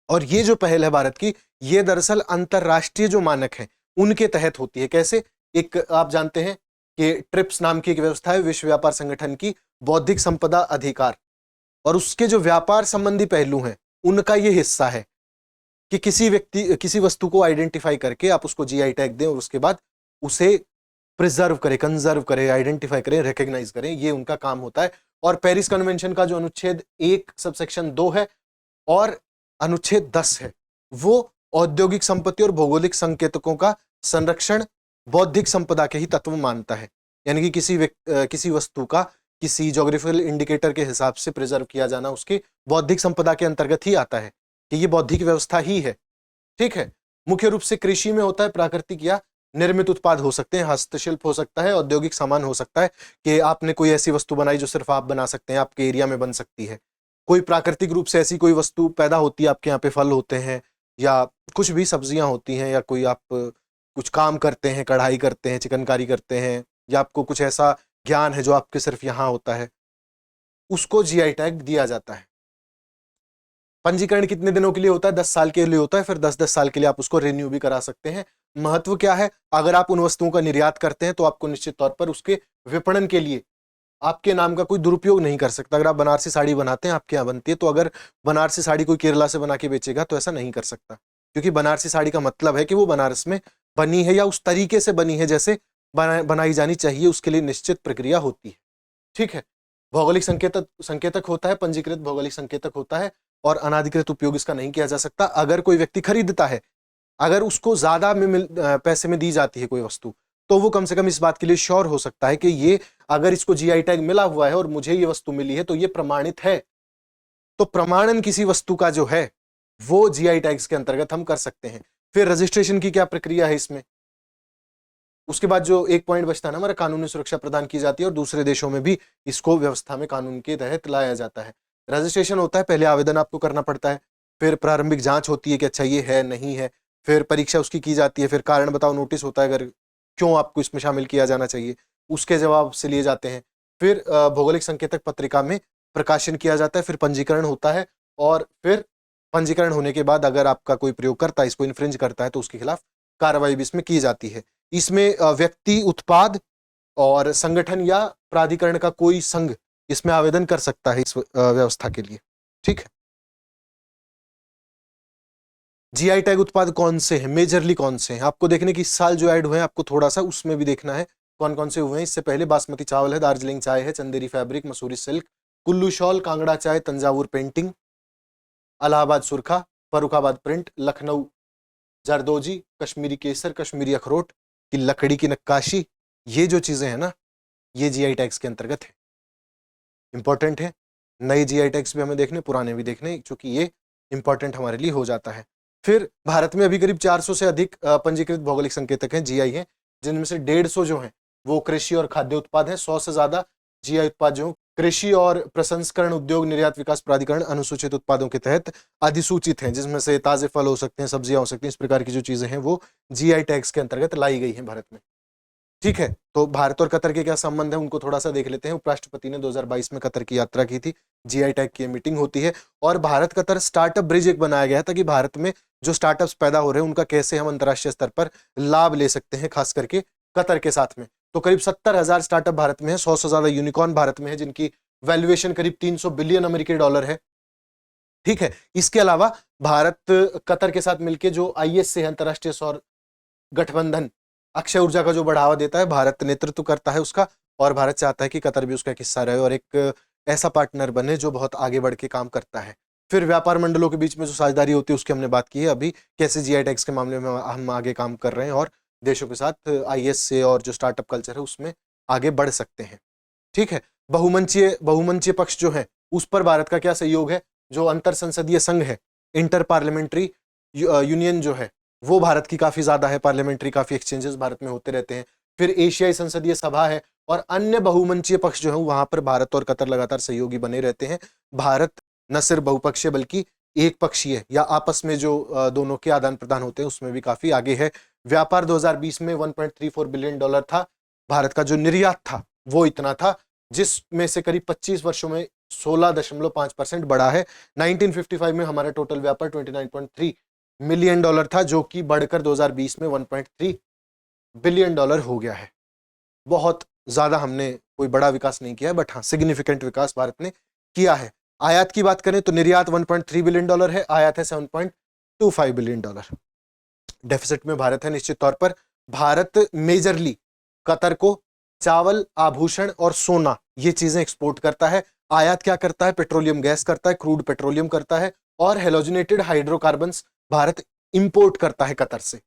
और ये जो पहल है भारत की, ये दरअसल अंतरराष्ट्रीय जो मानक हैं उनके तहत होती है। कैसे, एक आप जानते हैं कि ट्रिप्स नाम की एक व्यवस्था है विश्व व्यापार संगठन की, बौद्धिक संपदा अधिकार, और उसके जो व्यापार संबंधी पहलू हैं उनका ये हिस्सा है कि किसी व्यक्ति, किसी वस्तु को आइडेंटिफाई करके आप उसको जीआई टैग दें और उसके बाद उसे प्रिजर्व करें, कंजर्व करें, आइडेंटिफाई करें, रिकॉग्नाइज करें, ये उनका काम होता है। और पेरिस कन्वेंशन का जो अनुच्छेद 1 सबसेक्शन 2 है और अनुच्छेद 10 है, वो औद्योगिक संपत्ति और भौगोलिक संकेतकों का संरक्षण बौद्धिक संपदा के ही तत्व मानता है। यानी कि किसी वस्तु का किसी ज्योग्राफिकल इंडिकेटर के हिसाब से प्रिजर्व किया जाना उसके बौद्धिक संपदा के अंतर्गत ही आता है कि ये बौद्धिक व्यवस्था ही है। ठीक है, मुख्य रूप से कृषि में होता है, प्राकृतिक या निर्मित उत्पाद हो सकते हैं, हस्तशिल्प हो सकता है, औद्योगिक सामान हो सकता है कि आपने कोई ऐसी वस्तु बनाई जो सिर्फ आप बना सकते हैं, आपके एरिया में बन सकती है। कोई प्राकृतिक रूप से ऐसी कोई वस्तु पैदा होती है, आपके यहाँ पे फल होते हैं या कुछ भी सब्जियां होती हैं, या कोई आप कुछ काम करते हैं, कढ़ाई करते हैं, चिकनकारी करते हैं, या आपको कुछ ऐसा ज्ञान है जो आपके सिर्फ यहाँ होता है, उसको जीआई टैग दिया जाता है। पंजीकरण कितने दिनों के लिए होता है? 10 साल के लिए होता है, फिर 10-10 साल के लिए आप उसको रिन्यू भी करा सकते हैं। महत्व क्या है? अगर आप उन वस्तुओं का निर्यात करते हैं तो आपको निश्चित तौर पर उसके विपणन के लिए आपके नाम का कोई दुरुपयोग नहीं कर सकता। अगर आप बनारसी साड़ी बनाते हैं, आपके यहाँ बनती है, तो अगर बनारसी साड़ी कोई केरला से बना के बेचेगा तो ऐसा नहीं कर सकता, क्योंकि बनारसी साड़ी का मतलब है कि वो बनारस में बनी है या उस तरीके से बनी है जैसे बनाई जानी चाहिए, उसके लिए निश्चित प्रक्रिया होती है। ठीक है, भौगोलिक संकेतक होता है, पंजीकृत भौगोलिक संकेतक होता है, और अनाधिकृत उपयोग इसका नहीं किया जा सकता। अगर कोई व्यक्ति खरीदता है, अगर उसको ज्यादा में पैसे में दी जाती है कोई वस्तु, तो वो कम से कम इस बात के लिए श्योर हो सकता है कि ये अगर इसको जीआई टैग मिला हुआ है और मुझे ये वस्तु मिली है तो ये प्रमाणित है। तो प्रमाणन किसी वस्तु का जो है वो जीआई टैग्स के अंतर्गत हम कर सकते हैं। फिर रजिस्ट्रेशन की क्या प्रक्रिया है इसमें? उसके बाद जो एक पॉइंट बचता है ना हमारा, कानूनी सुरक्षा प्रदान की जाती है और दूसरे देशों में भी इसको व्यवस्था में कानून के तहत लाया जाता है। रजिस्ट्रेशन होता है, पहले आवेदन आपको करना पड़ता है, फिर प्रारंभिक जांच होती है कि अच्छा ये है नहीं है, फिर परीक्षा उसकी की जाती है, फिर कारण बताओ नोटिस होता है अगर क्यों आपको इसमें शामिल किया जाना चाहिए, उसके जवाब से लिए जाते हैं। फिर भौगोलिक संकेतक पत्रिका में प्रकाशन किया जाता है, फिर पंजीकरण होता है, और फिर पंजीकरण होने के बाद अगर आपका कोई प्रयोगकर्ता इसको इन्फ्रिंज करता है तो उसके खिलाफ कार्रवाई भी इसमें की जाती है। इसमें व्यक्ति, उत्पाद और संगठन या प्राधिकरण का कोई संघ इसमें आवेदन कर सकता है इस व्यवस्था के लिए। ठीक है। जीआई टैग उत्पाद कौन से हैं, मेजरली कौन से हैं, आपको देखने की इस साल जो ऐड हुए हैं आपको थोड़ा सा उसमें भी देखना है कौन कौन से हुए हैं। इससे पहले बासमती चावल है, दार्जिलिंग चाय है, Chanderi fabric, Mussoorie silk, Kullu shawl, Kangra चाय, तंजावुर पेंटिंग, इलाहाबाद सुरखा, फरुखाबाद प्रिंट, लखनऊ जरदोजी, कश्मीरी केसर, कश्मीरी अखरोट की लकड़ी की नक्काशी, ये जो चीजें हैं ना ये जीआई टैग्स के अंतर्गत है, इंपॉर्टेंट है। नए जीआई टैग्स भी हमें देखने, पुराने भी देखने, क्योंकि ये इंपॉर्टेंट हमारे लिए हो जाता है। फिर भारत में अभी करीब 400 से अधिक पंजीकृत भौगोलिक संकेतक हैं, जीआई हैं, जिनमें से 150 जो हैं वो कृषि और खाद्य उत्पाद हैं। 100 से ज्यादा जीआई उत्पाद जो कृषि और प्रसंस्करण उद्योग निर्यात विकास प्राधिकरण अनुसूचित उत्पादों के तहत अधिसूचित हैं, जिसमें से ताजे फल हो सकते हैं, सब्जियां हो सकती हैं, इस प्रकार की जो चीजें हैं वो जीआई टैग्स के अंतर्गत लाई गई हैं भारत में। ठीक है, तो भारत और कतर के क्या संबंध है उनको थोड़ा सा देख लेते हैं। उपराष्ट्रपति ने 2022 में कतर की यात्रा की थी, जीआई टैग की मीटिंग होती है और भारत कतर स्टार्टअप ब्रिज एक बनाया गया ताकि भारत में जो स्टार्टअप्स पैदा हो रहे हैं उनका कैसे हम अंतर्राष्ट्रीय स्तर पर लाभ ले सकते हैं, खास करके कतर के साथ में। तो करीब 70,000 स्टार्टअप भारत में है, 100 से ज्यादा यूनिकॉर्न भारत में है, जिनकी वैल्यूएशन करीब 300 बिलियन अमेरिकी डॉलर है। ठीक है, इसके अलावा भारत कतर के साथ मिलकर जो ISA है, अंतर्राष्ट्रीय सौर गठबंधन, अक्षय ऊर्जा का जो बढ़ावा देता है, भारत नेतृत्व करता है उसका, और भारत चाहता है कि कतर भी उसका एक हिस्सा रहे और एक ऐसा पार्टनर बने जो बहुत आगे बढ़ के काम करता है। फिर व्यापार मंडलों के बीच में जो साझेदारी होती है उसकी हमने बात की है अभी, कैसे जीआई टैग्स के मामले में हम आगे काम कर रहे हैं और देशों के साथ ISA और जो स्टार्टअप कल्चर है उसमें आगे बढ़ सकते हैं। ठीक है, बहुमंचीय पक्ष जो है उस पर भारत का क्या सहयोग है, जो अंतर संसदीय संघ है, इंटर पार्लियामेंट्री यूनियन जो है वो भारत की काफी ज्यादा है, पार्लियामेंट्री काफी एक्सचेंजेस भारत में होते रहते हैं। फिर एशियाई संसदीय सभा है और अन्य बहुमंचीय पक्ष जो है वहां पर भारत और कतर लगातार सहयोगी बने रहते हैं। भारत न सिर्फ बहुपक्षीय बल्कि एक पक्षीय या आपस में जो दोनों के आदान प्रदान होते हैं उसमें भी काफी आगे है। व्यापार 2020 में 1.34 बिलियन डॉलर था, भारत का जो निर्यात था वो इतना था, जिसमें से करीब 25 वर्षों में 16.5% बढ़ा है। 1955 में हमारा टोटल व्यापार 29.3 मिलियन डॉलर था, जो कि बढ़कर 2020 में 1.3 बिलियन डॉलर हो गया है। बहुत ज्यादा हमने कोई बड़ा विकास नहीं किया है, बट हाँ सिग्निफिकेंट विकास भारत ने किया है। आयात की बात करें तो निर्यात 1.3 बिलियन डॉलर है, आयात है 7.25 बिलियन डॉलर। डेफिसिट में भारत है निश्चित तौर पर। भारत मेजरली कतर को चावल, आभूषण और सोना ये चीजें एक्सपोर्ट करता है। आयात क्या करता है, पेट्रोलियम गैस करता है, क्रूड पेट्रोलियम करता है, और हेलोजिनेटेड हाइड्रोकार्बन्स भारत इंपोर्ट करता है कतर से।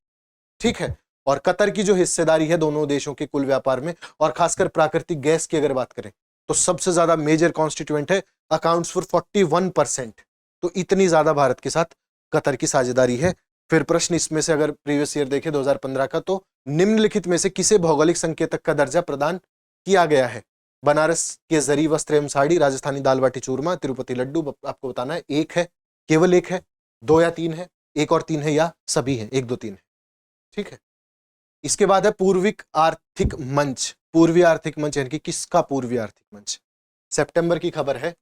ठीक है, और कतर की जो हिस्सेदारी है दोनों देशों के कुल व्यापार में, और खासकर प्राकृतिक गैस की अगर बात करें तो सबसे ज्यादा मेजर कॉन्स्टिट्यूएंट है, अकाउंट्स फॉर 41%। तो इतनी ज्यादा भारत के साथ कतर की साझेदारी है। फिर प्रश्न इसमें से अगर प्रीवियस ईयर देखें 2015 का, तो निम्नलिखित में से किसे भौगोलिक संकेतक का दर्जा प्रदान किया गया है? बनारस के जरी वस्त्र एवं साड़ी, राजस्थानी दाल बाटी चूरमा, तिरुपति लड्डू। आपको बताना है एक है, केवल एक है, दो या तीन है, एक और तीन है, या सभी है, एक दो तीन है। ठीक है, इसके बाद है पूर्विक आर्थिक मंच। पूर्वी आर्थिक मंच यानी कि किसका पूर्वी आर्थिक मंच? सितंबर की खबर है,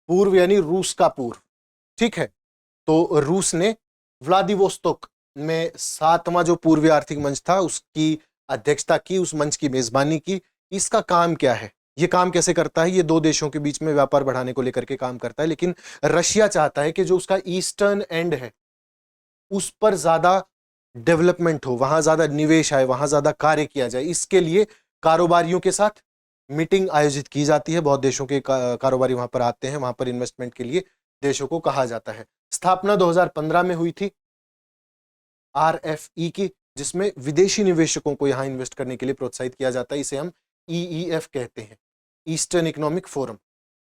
पूर्व यानी रूस का पूर्व। ठीक है, तो रूस ने व्लादिवोस्तोक में 7वां जो पूर्वी आर्थिक मंच था उसकी अध्यक्षता की, उस मंच की मेजबानी की। इसका काम क्या है, ये काम कैसे करता है? ये दो देशों के बीच में व्यापार बढ़ाने को लेकर के काम करता है, लेकिन रशिया चाहता है कि जो उसका ईस्टर्न एंड है उस पर ज्यादा डेवलपमेंट हो, वहां ज्यादा निवेश आए, वहां ज्यादा कार्य किया जाए। इसके लिए कारोबारियों के साथ मीटिंग आयोजित की जाती है, बहुत देशों के कारोबारी वहां पर आते हैं, वहां पर इन्वेस्टमेंट के लिए देशों को कहा जाता है। स्थापना 2015 में हुई थी RFE की, जिसमें विदेशी निवेशकों को यहां इन्वेस्ट करने के लिए प्रोत्साहित किया जाता है। इसे हम EEF कहते हैं, ईस्टर्न इकोनॉमिक फोरम।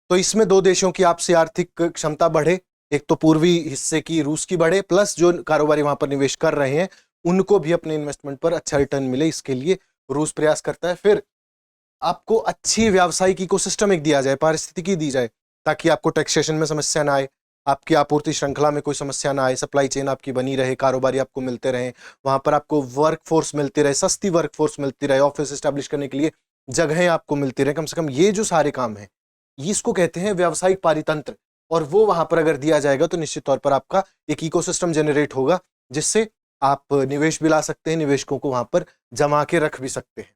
तो इसमें दो देशों की आपसी आर्थिक क्षमता बढ़े, एक तो पूर्वी हिस्से की रूस की बढ़े, प्लस जो कारोबारी वहां पर निवेश कर रहे हैं उनको भी अपने इन्वेस्टमेंट पर अच्छा रिटर्न मिले, इसके लिए रूस प्रयास करता है। फिर आपको अच्छी व्यावसायिक इकोसिस्टम एक दिया जाए, पारिस्थितिकी दी जाए, ताकि आपको टैक्सेशन में समस्या ना आए, आपकी आपूर्ति श्रृंखला में कोई समस्या ना आए, सप्लाई चेन आपकी बनी रहे, कारोबारी आपको मिलते रहे, वहां पर आपको वर्क फोर्स मिलती रहे, सस्ती वर्क फोर्स मिलती रहे, ऑफिस स्टैब्लिश करने के लिए जगहें आपको मिलती रहे, कम से कम ये जो सारे काम है इसको कहते हैं व्यावसायिक पारितंत्र। और वो वहां पर अगर दिया जाएगा तो निश्चित तौर पर आपका एक इकोसिस्टम जनरेट होगा, जिससे आप निवेश भी ला सकते हैं, निवेशकों को वहां पर जमा के रख भी सकते हैं।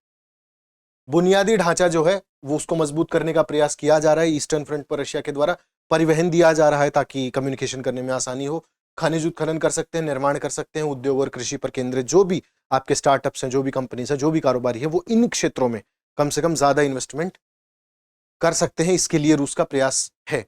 बुनियादी ढांचा जो है वो उसको मजबूत करने का प्रयास किया जा रहा है ईस्टर्न फ्रंट पर रशिया के द्वारा। परिवहन दिया जा रहा है ताकि कम्युनिकेशन करने में आसानी हो। खनिज उत्खनन कर सकते हैं, निर्माण कर सकते हैं, उद्योग और कृषि पर केंद्रित जो भी आपके स्टार्टअप्स हैं, जो भी कंपनीज हैं, जो भी कारोबारी है, वो इन क्षेत्रों में कम से कम ज्यादा इन्वेस्टमेंट कर सकते हैं। इसके लिए रूस का प्रयास है।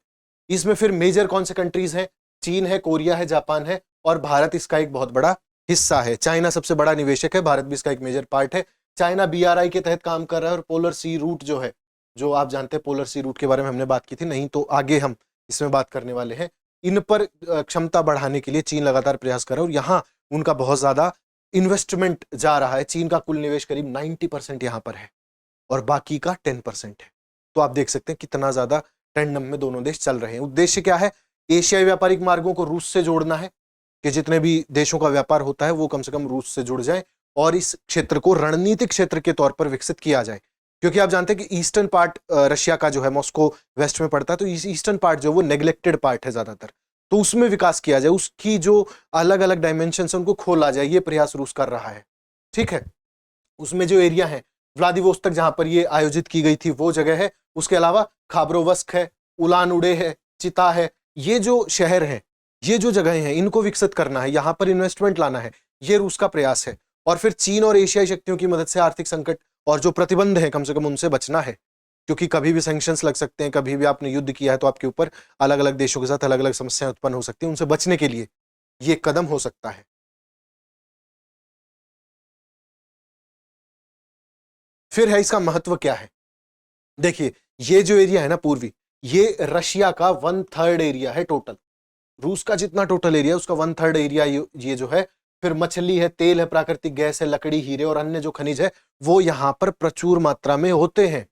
इसमें फिर मेजर कौन से कंट्रीज हैं? चीन है, कोरिया है, जापान है और भारत इसका एक बहुत बड़ा हिस्सा है। चाइना सबसे बड़ा निवेशक है, भारत भी इसका एक मेजर पार्ट है। चाइना बीआरआई के तहत काम कर रहा है और पोलर सी रूट जो है, जो आप जानते हैं पोलर सी रूट के बारे में हमने बात की थी, नहीं तो आगे हम इसमें बात करने वाले हैं। इन पर क्षमता बढ़ाने के लिए चीन लगातार प्रयास कर रहा है और यहां उनका बहुत ज्यादा इन्वेस्टमेंट जा रहा है। चीन का कुल निवेश करीब 90% यहां पर है और बाकी का 10% है। तो आप देख सकते हैं कितना ज्यादा टैंडम में दोनों देश चल रहे हैं। उद्देश्य क्या है? एशियाई व्यापारिक मार्गों को रूस से जोड़ना है कि जितने भी देशों का व्यापार होता है वो कम से कम रूस से जुड़ जाए और इस क्षेत्र को रणनीतिक क्षेत्र के तौर पर विकसित किया जाए। क्योंकि आप जानते हैं कि ईस्टर्न पार्ट रशिया का जो है, मॉस्को वेस्ट में पड़ता है, तो ईस्टर्न पार्ट जो वो नेग्लेक्टेड पार्ट है ज्यादातर, तो उसमें विकास किया जाए, उसकी जो अलग अलग डायमेंशन है उनको खोला जाए, ये प्रयास रूस कर रहा है। ठीक है, उसमें जो एरिया है व्लादिवोस्तक जहां पर ये आयोजित की गई थी वो जगह है, उसके अलावा खाबरोवस्क है, उलान उड़े है, चिता है, ये जो शहर हैं, ये जो जगहें हैं, इनको विकसित करना है, यहां पर इन्वेस्टमेंट लाना है, ये रूस का प्रयास है। और फिर चीन और एशियाई शक्तियों की मदद से आर्थिक संकट और जो प्रतिबंध है कम से कम उनसे बचना है, क्योंकि कभी भी सैंक्शंस लग सकते हैं, कभी भी आपने युद्ध किया है तो आपके ऊपर अलग अलग देशों के साथ अलग अलग समस्याएं उत्पन्न हो सकती हैं, उनसे बचने के लिए ये कदम हो सकता है। फिर है इसका महत्व क्या है? देखिए, ये जो एरिया है ना पूर्वी, ये रशिया का 1/3 एरिया है टोटल। रूस का जितना टोटल एरिया उसका 1/3 एरिया ये जो है। फिर मछली है, तेल है, प्राकृतिक गैस है, लकड़ी, हीरे और अन्य जो खनिज है वो यहां पर प्रचुर मात्रा में होते हैं।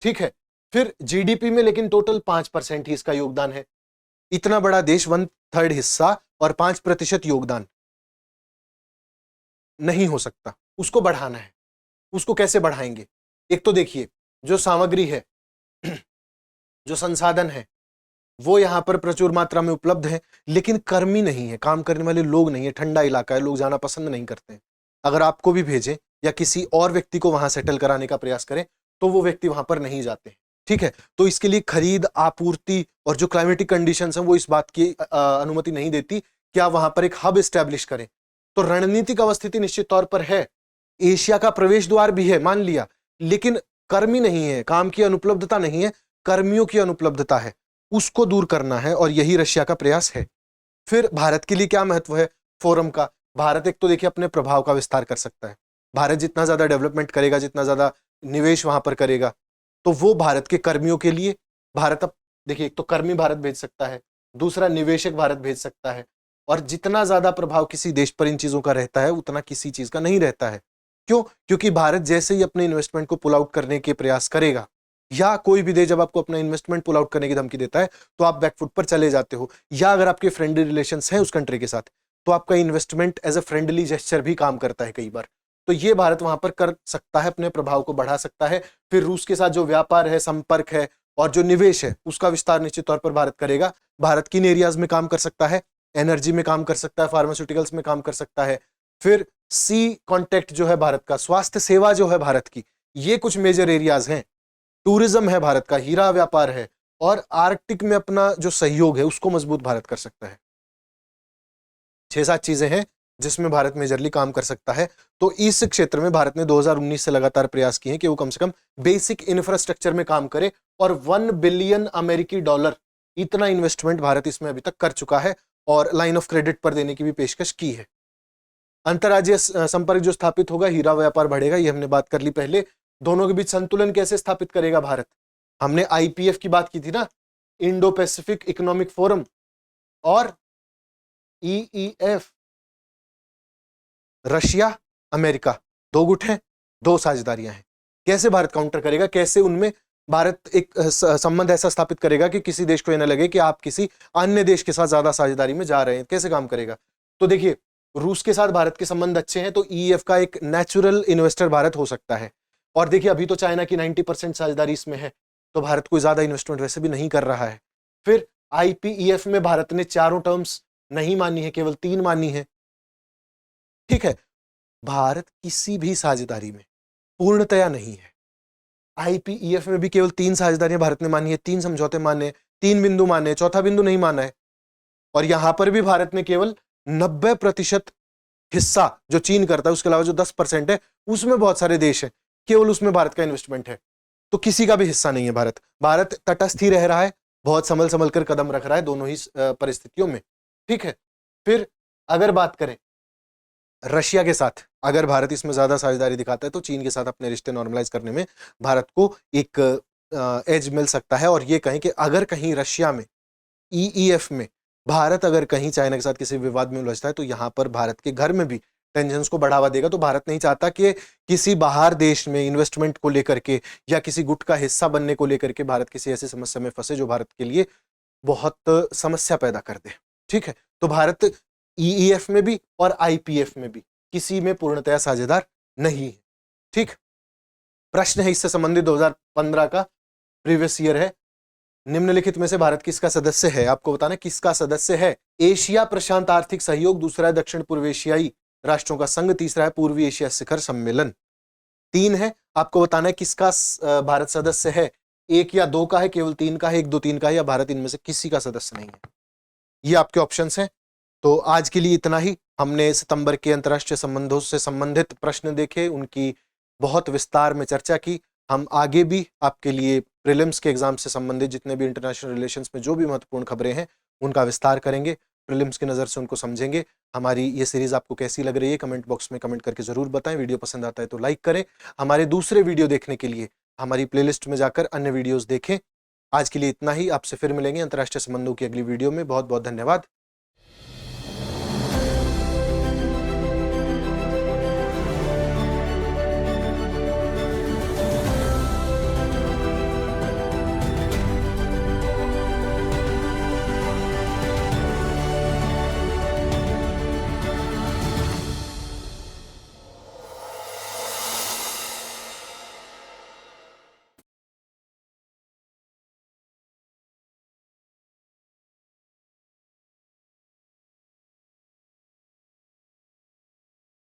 ठीक है, फिर जीडीपी में लेकिन टोटल 5% ही इसका योगदान है। इतना बड़ा देश 1/3 हिस्सा और 5% योगदान नहीं हो सकता, उसको बढ़ाना है। उसको कैसे बढ़ाएंगे? एक तो देखिए, जो सामग्री है, जो संसाधन है, वो यहां पर प्रचुर मात्रा में उपलब्ध है, लेकिन कर्मी नहीं है, काम करने वाले लोग नहीं है, ठंडा इलाका है, लोग जाना पसंद नहीं करते हैं। अगर आपको भी भेजें या किसी और व्यक्ति को वहां सेटल कराने का प्रयास करें तो वो व्यक्ति वहां पर नहीं जाते हैं। ठीक है, तो इसके लिए खरीद, आपूर्ति और जो क्लाइमेटिक कंडीशंस हैं वो इस बात की अनुमति नहीं देती कि आप वहां पर एक हब एस्टैब्लिश करें। तो रणनीतिक अवस्थिति निश्चित तौर पर है, एशिया का प्रवेश द्वार भी है, मान लिया, लेकिन कर्मी नहीं है, काम की अनुपलब्धता नहीं है, कर्मियों की अनुपलब्धता है, उसको दूर करना है और यही रशिया का प्रयास है। फिर भारत के लिए क्या महत्व है फोरम का? भारत एक तो देखिए अपने प्रभाव का विस्तार कर सकता है। भारत जितना ज्यादा डेवलपमेंट करेगा, जितना ज्यादा निवेश वहां पर करेगा, तो वो भारत के कर्मियों के लिए, भारत अब देखिए एक तो कर्मी भारत भेज सकता है, दूसरा निवेशक भारत भेज सकता है। और जितना ज्यादा प्रभाव किसी देश पर इन चीजों का रहता है उतना किसी चीज का नहीं रहता है। क्यों? क्योंकि भारत जैसे ही अपने इन्वेस्टमेंट को पुल आउट करने के प्रयास करेगा, या कोई भी देश जब आपको अपना इन्वेस्टमेंट पुल आउट करने की धमकी देता है तो आप बैकफुट पर चले जाते हो, या अगर आपके फ्रेंडली रिलेशंस हैं उस कंट्री के साथ तो आपका investment as a friendly gesture भी काम करता है कई बार। तो ये भारत वहां पर कर सकता है, अपने प्रभाव को बढ़ा सकता है। फिर रूस के साथ जो व्यापार है, संपर्क है और जो निवेश है उसका विस्तार निश्चित तौर पर भारत करेगा। भारत किन एरियाज में काम कर सकता है? एनर्जी में काम कर सकता है, फार्मास्यूटिकल्स में काम कर सकता है। फिर सी कॉन्टेक्ट जो है भारत का, स्वास्थ्य सेवा जो है भारत की, ये कुछ मेजर एरियाज हैं। टूरिज्म है भारत का, हीरा व्यापार है और आर्कटिक में अपना जो सहयोग है उसको मजबूत भारत कर सकता है। 6-7 चीजें हैं जिसमें भारत मेजरली काम कर सकता है। तो इस क्षेत्र में भारत ने 2019 से लगातार प्रयास किए हैं कि वो कम से कम बेसिक इंफ्रास्ट्रक्चर में काम करे और 1 बिलियन अमेरिकी डॉलर इतना इन्वेस्टमेंट भारत इसमें अभी तक कर चुका है और लाइन ऑफ क्रेडिट पर देने की भी पेशकश की है। अंतर्राज्यीय संपर्क जो स्थापित होगा, हीरा व्यापार बढ़ेगा, ये हमने बात कर ली पहले। दोनों के बीच संतुलन कैसे स्थापित करेगा भारत? हमने आईपीएफ की बात की थी ना, इंडो पैसिफिक इकोनॉमिक फोरम, और ईईएफ, रशिया अमेरिका, दो गुट हैं, दो साझेदारियां हैं। कैसे भारत काउंटर करेगा? कैसे उनमें भारत एक संबंध ऐसा स्थापित करेगा कि किसी देश को यह न लगे कि आप किसी अन्य देश के साथ ज्यादा साझेदारी में जा रहे हैं? कैसे काम करेगा? तो देखिए, रूस के साथ भारत के संबंध अच्छे हैं तो ईईएफ का एक नेचुरल इन्वेस्टर भारत हो सकता है। और देखिए, अभी तो चाइना की 90% साझेदारी इसमें है, तो भारत कोई ज्यादा इन्वेस्टमेंट वैसे भी नहीं कर रहा है। फिर आईपीईएफ में भारत ने चारों टर्म्स नहीं मानी है, केवल 3 मानी है। ठीक है, भारत किसी भी साझेदारी में पूर्णतया नहीं है। आईपीईएफ में भी केवल 3 साझेदारियां भारत ने मानी है, 3 समझौते माने, 3 बिंदु माने, चौथा बिंदु नहीं माना है। और यहां पर भी भारत ने केवल 90% हिस्सा जो चीन करता है, उसके अलावा जो 10% है, उसमें बहुत सारे देश हैं, केवल उसमें भारत का इन्वेस्टमेंट है। तो किसी का भी हिस्सा नहीं है भारत। भारत तटस्थ ही रह रहा है, बहुत संभल संभल कर कदम रख रहा है दोनों ही परिस्थितियों में। ठीक है, फिर अगर बात करें रशिया के साथ, अगर भारत इसमें ज्यादा साझेदारी दिखाता है तो चीन के साथ अपने रिश्ते नॉर्मलाइज करने में भारत को एक एज मिल सकता है। और ये कहें कि अगर कहीं रशिया में, ईईएफ में भारत अगर कहीं चाइना के साथ किसी विवाद में उलझता है तो यहां पर भारत के घर में भी टेंशन्स को बढ़ावा देगा। तो भारत नहीं चाहता कि किसी बाहर देश में इन्वेस्टमेंट को लेकर के या किसी गुट का हिस्सा बनने को लेकर के भारत किसी ऐसी समस्या में फंसे जो भारत के लिए बहुत समस्या पैदा कर दे। ठीक है, तो भारत ईईएफ में भी और आईपीएफ में भी किसी में पूर्णतया साझेदार नहीं है। ठीक, प्रश्न है इससे संबंधित 2015 का प्रीवियस ईयर है, निम्नलिखित में से भारत किसका सदस्य है? आपको बताना किसका सदस्य है। एशिया प्रशांत आर्थिक सहयोग, दूसरा है दक्षिण पूर्व एशियाई राष्ट्रों का संघ, तीसरा है पूर्वी एशिया शिखर सम्मेलन। 3 है, आपको बताना है किसका भारत सदस्य है। 1 या 2 का है, केवल 3 का है, 1, 2, 3 का है, या भारत इनमें से किसी का सदस्य नहीं है। ये आपके ऑप्शंस हैं। तो आज के लिए इतना ही। हमने सितंबर के अंतर्राष्ट्रीय संबंधों से संबंधित प्रश्न देखे, उनकी बहुत विस्तार में चर्चा की। हम आगे भी आपके लिए प्रीलिम्स के एग्जाम से संबंधित जितने भी इंटरनेशनल रिलेशंस में जो भी महत्वपूर्ण खबरें हैं उनका विस्तार करेंगे, प्रीलिम्स की नज़र से उनको समझेंगे। हमारी ये सीरीज आपको कैसी लग रही है कमेंट बॉक्स में कमेंट करके जरूर बताएं। वीडियो पसंद आता है तो लाइक करें। हमारे दूसरे वीडियो देखने के लिए हमारी प्लेलिस्ट में जाकर अन्य वीडियोस देखें। आज के लिए इतना ही, आपसे फिर मिलेंगे अंतर्राष्ट्रीय संबंधों की अगली वीडियो में। बहुत बहुत धन्यवाद।